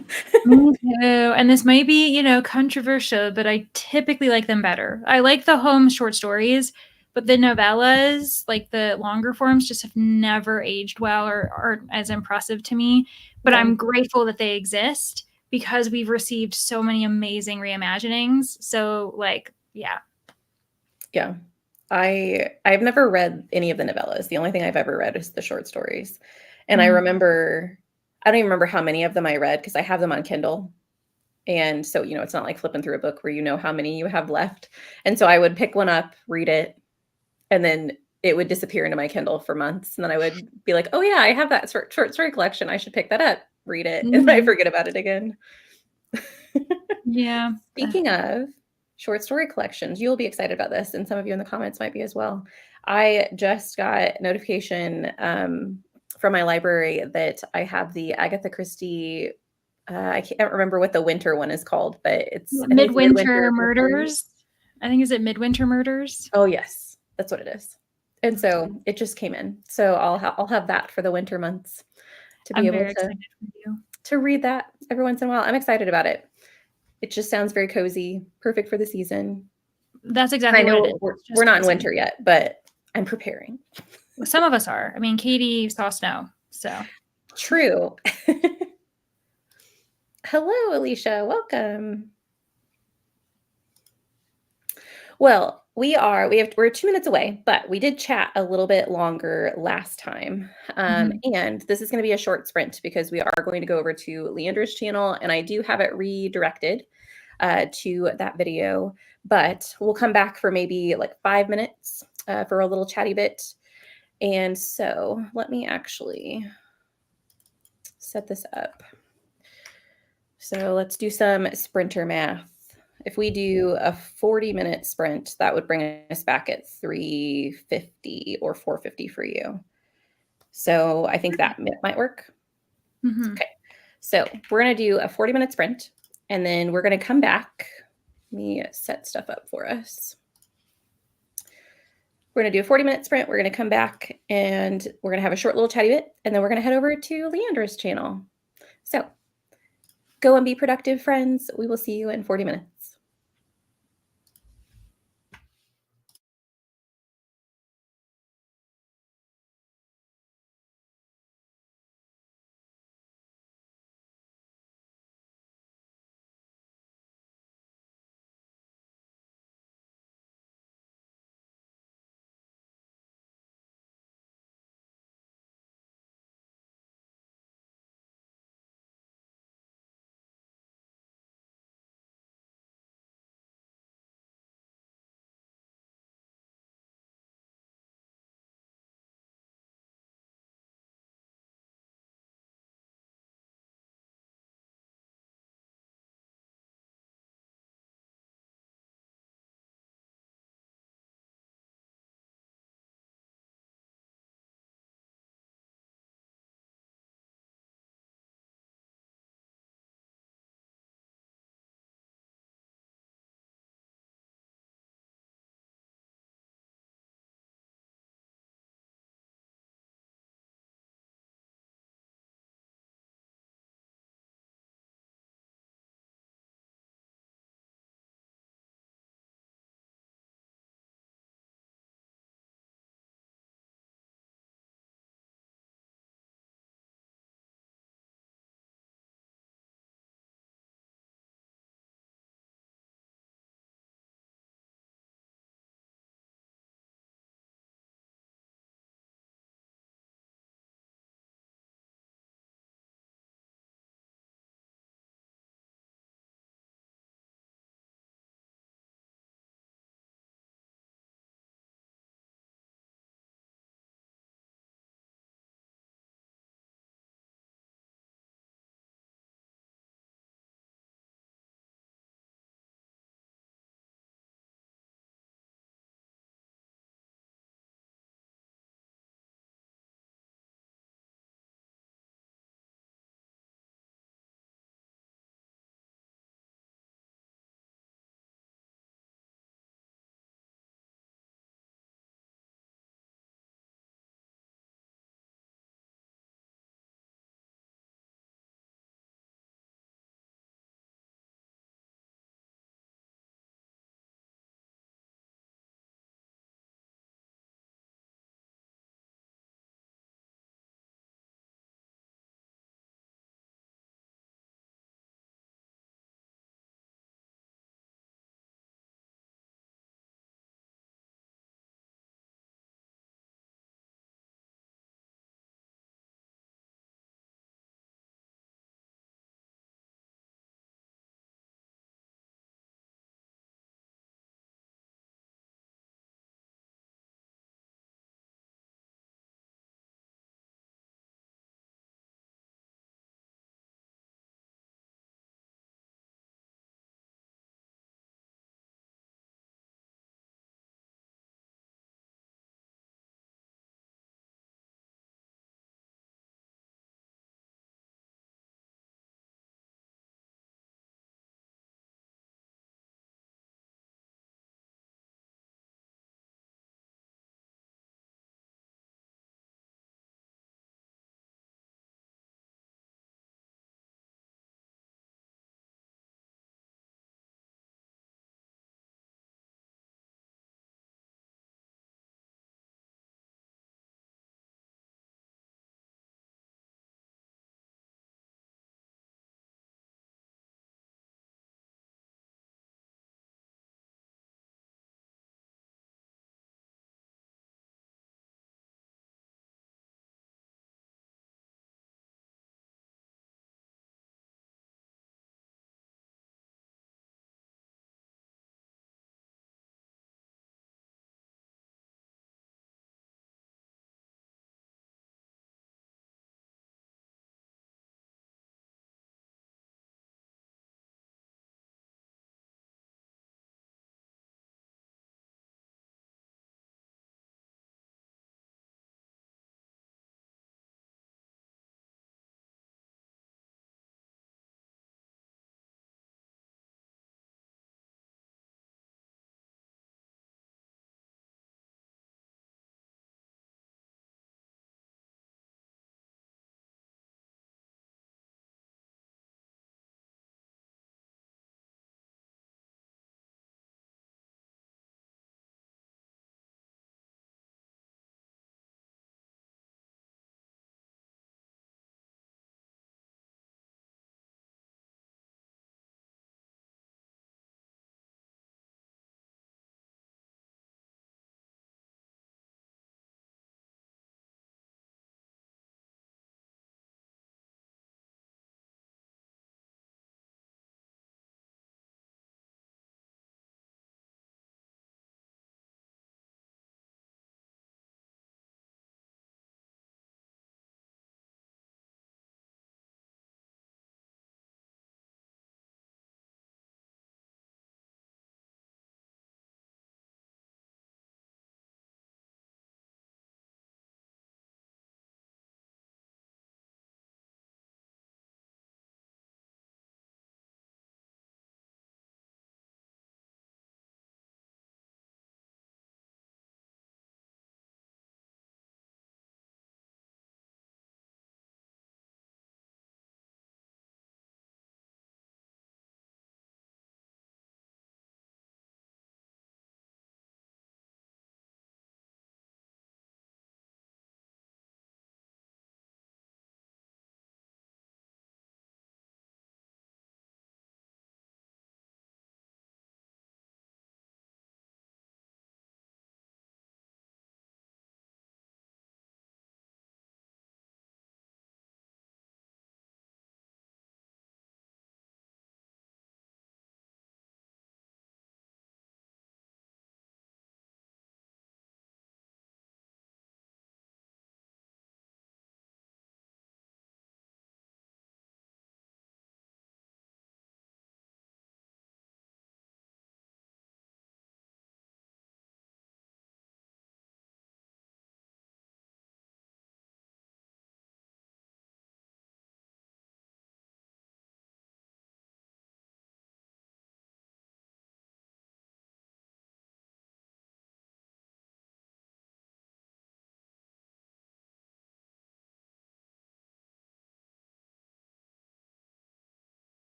me too. And this might be, controversial, but I typically like them better. I like the Holmes short stories, but the novellas, like the longer forms, just have never aged well or aren't as impressive to me. But Yeah. I'm grateful that they exist because we've received so many amazing reimaginings. So, like, yeah. Yeah. I've never read any of the novellas. The only thing I've ever read is the short stories. And I Mhm. remember I don't even remember how many of them I read because I have them on Kindle. And so, it's not like flipping through a book where you know how many you have left. And so I would pick one up, read it, and then it would disappear into my Kindle for months. And then I would be like, oh, yeah, I have that short story collection. I should pick that up, read it. And then I Mhm. forget about it again. Yeah. Speaking of short story collections, you'll be excited about this, and some of you in the comments might be as well. I just got notification from my library that I have the Agatha Christie. I can't remember what the winter one is called, but I think it's Midwinter Midwinter Mysteries. Murders. I think, is it Midwinter Murders? Oh yes, that's what it is. And Okay. so it just came in. So I'll have that for the winter months to be I'm able very excited for you. to read that every once in a while. I'm excited about it. It just sounds very cozy, perfect for the season. That's And I exactly what it is. know It's we're just not in cozy. winter yet, but I'm preparing. Some of us are. I mean, Katie saw snow, so. True. Hello, Alicia. Welcome. Well, we're 2 minutes away, but we did chat a little bit longer last time. Mhm. And this is going to be a short sprint because we are going to go over to Leandra's channel, and I do have it redirected to that video, but we'll come back for maybe like 5 minutes for a little chatty bit. And so let me actually set this up. So let's do some sprinter math. If we do a 40-minute sprint, that would bring us back at 350 or 450 for you. So I think that might work. Mhm. Okay. So we're going to do a 40-minute sprint, and then we're going to come back. Let me set stuff up for us. We're going to do a 40-minute sprint. We're going to come back, and we're going to have a short little chatty bit, and then we're going to head over to Leandra's channel. So go and be productive, friends. We will see you in 40 minutes.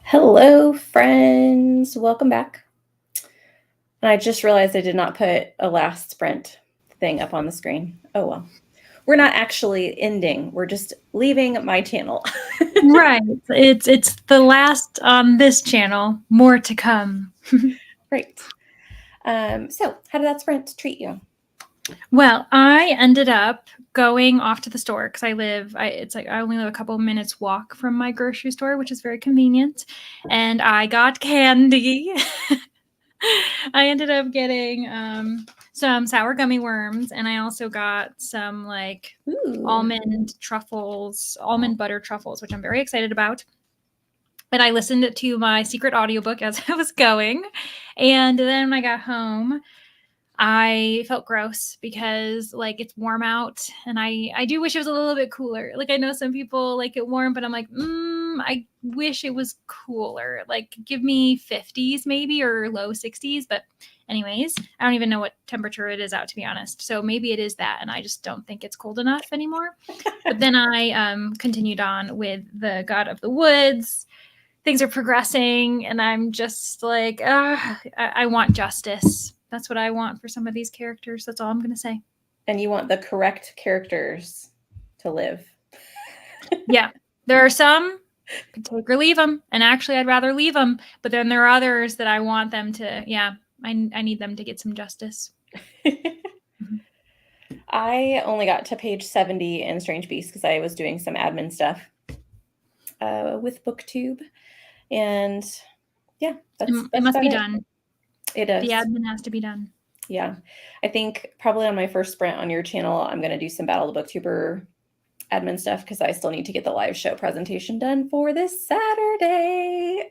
Hello, friends. Welcome back. And I just realized I did not put a last sprint thing up on the screen. Oh, well. We're not actually ending. We're just leaving my channel. Right. It's the last on this channel. More to come. Right. So how did that sprint treat you? Well, I ended up going off to the store because I only live a couple minutes walk from my grocery store, which is very convenient. And I got candy. I ended up getting some sour gummy worms, and I also got some Ooh. almond butter truffles, which I'm very excited about. And I listened to my secret audiobook as I was going. And then when I got home, I felt gross because it's warm out, and I do wish it was a little bit cooler. I know some people like it warm, but I'm like, I wish it was cooler. Give me 50s maybe, or low 60s. But anyways, I don't even know what temperature it is out, to be honest. So maybe it is that, and I just don't think it's cold enough anymore. But then I continued on with the God of the Woods. Things are progressing, and I'm just like, I want justice. That's what I want for some of these characters. That's all I'm going to say. And you want the correct characters to live. Yeah. There are some, take or leave them. And actually, I'd rather leave them. But then there are others that I want them to, I need them to get some justice. I only got to page 70 in Strange Beasts because I was doing some admin stuff with BookTube. And yeah, it must be done. It is. The admin has to be done. Yeah. I think probably on my first sprint on your channel, I'm going to do some Battle of the Booktuber admin stuff because I still need to get the live show presentation done for this Saturday.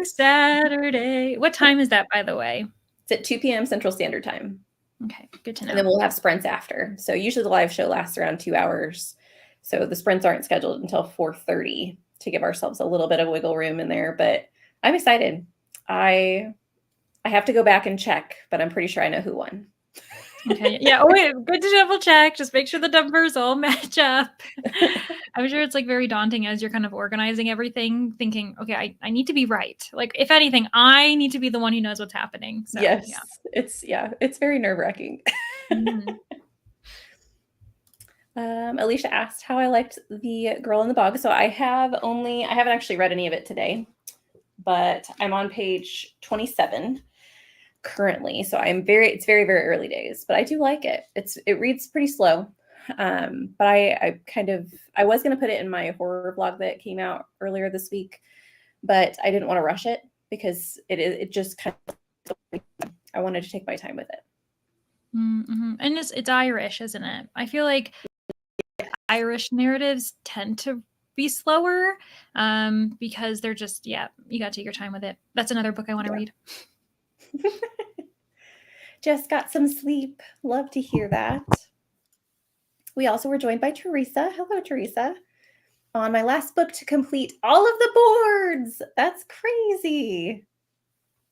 Saturday. What time is that, by the way? It's at 2 p.m. Central Standard Time. Okay, good to know. And then we'll have sprints after. So usually the live show lasts around 2 hours. So the sprints aren't scheduled until 4:30 to give ourselves a little bit of wiggle room in there. But I'm excited. I have to go back and check, but I'm pretty sure I know who won. Okay. Yeah. Oh, wait. Good to double check. Just make sure the numbers all match up. I'm sure it's very daunting as you're kind of organizing everything, thinking, okay, I need to be right. If anything, I need to be the one who knows what's happening. So, yes. Yeah. It's very nerve-wracking. Mm-hmm. Alicia asked how I liked The Girl in the Bog. So I haven't actually read any of it today, but I'm on page 27 currently. So it's very, very early days, but I do like it. It reads pretty slow. But I was going to put it in my horror blog that came out earlier this week, but I didn't want to rush it because it just kind of, I wanted to take my time with it. Mm-hmm. And it's Irish, isn't it? I feel like Irish narratives tend to be slower because they're just, you got to take your time with it. That's another book I want to read. Just got some sleep. Love to hear that. We also were joined by Teresa. Hello, Teresa. On my last book to complete all of the boards. That's crazy.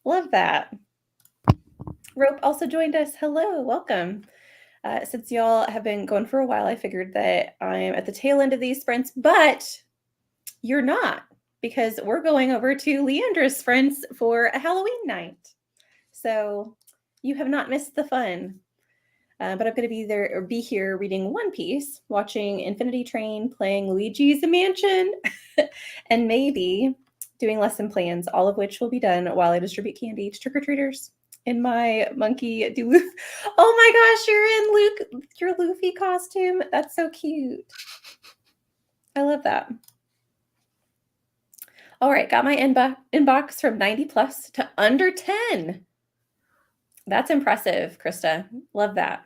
Love that. Rope also joined us. Hello, welcome. Since y'all have been going for a while, I figured that I'm at the tail end of these sprints, but you're not, because we're going over to Leandra's sprints for a Halloween night. So you have not missed the fun. But I'm going to be here reading One Piece, watching Infinity Train, playing Luigi's Mansion, and maybe doing lesson plans, all of which will be done while I distribute candy to trick-or-treaters in my monkey Duluth. Oh my gosh, you're in your Luffy costume. That's so cute. I love that. All right, got my inbox from 90 plus to under 10. That's impressive, Krista. Love that.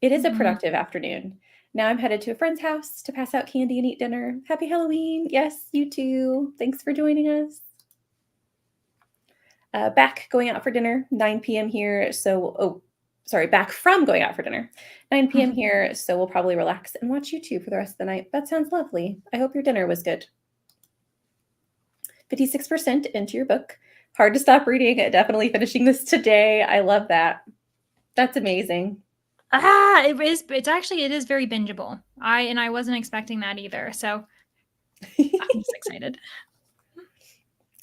It is a productive afternoon. Now I'm headed to a friend's house to pass out candy and eat dinner. Happy Halloween. Yes, you too. Thanks for joining us. Back going out for dinner, 9 p.m. here. Back from going out for dinner, 9 p.m. here. So we'll probably relax and watch YouTube for the rest of the night. That sounds lovely. I hope your dinner was good. 56% into your book. Hard to stop reading. Definitely finishing this today. I love that. That's amazing. It is. It is very bingeable. I wasn't expecting that either. So I'm just excited.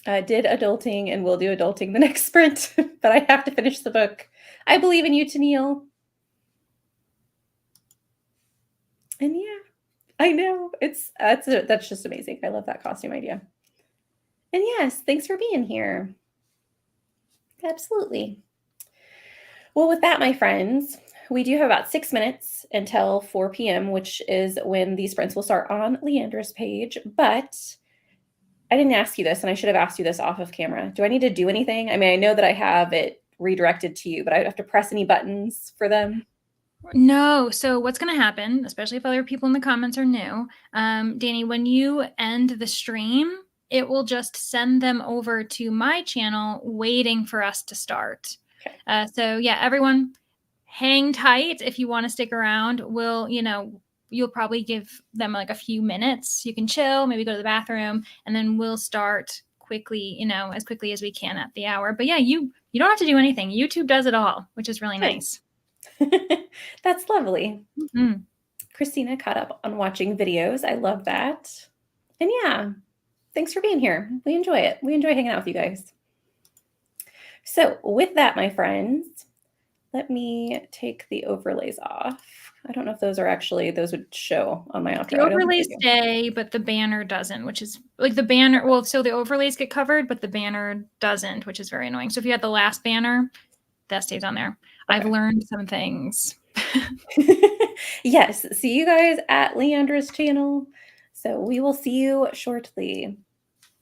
Did adulting and will do adulting the next sprint, but I have to finish the book. I believe in you, Tennille. And yeah, I know that's just amazing. I love that costume idea. And yes, thanks for being here. Absolutely. Well, with that, my friends, we do have about 6 minutes until 4 p.m., which is when the sprints will start on Leandra's page. But I didn't ask you this, and I should have asked you this off of camera. Do I need to do anything? I mean, I know that I have it redirected to you, but I have to press any buttons for them? No. So what's going to happen, especially if other people in the comments are new, Danni, when you end the stream, it will just send them over to my channel waiting for us to start. Okay. So yeah, everyone hang tight if you want to stick around. You'll probably give them like a few minutes. You can chill, maybe go to the bathroom, and then we'll start quickly, as quickly as we can at the hour. But yeah, you don't have to do anything. YouTube does it all, which is really nice. That's lovely. Mm-hmm. Christina caught up on watching videos. I love that. And yeah, thanks for being here. We enjoy it. We enjoy hanging out with you guys. So with that, my friends, let me take the overlays off. I don't know if those would show on my outro. The overlays stay, but the banner doesn't, which is like the banner. Well, so the overlays get covered, but the banner doesn't, which is very annoying. So if you had the last banner, that stays on there. Okay. I've learned some things. Yes. See you guys at Leandra's channel. So we will see you shortly.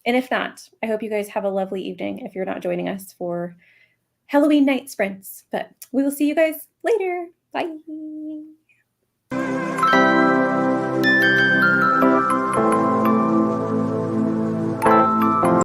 And if not, I hope you guys have a lovely evening if you're not joining us for Halloween night sprints. But we will see you guys later. Bye.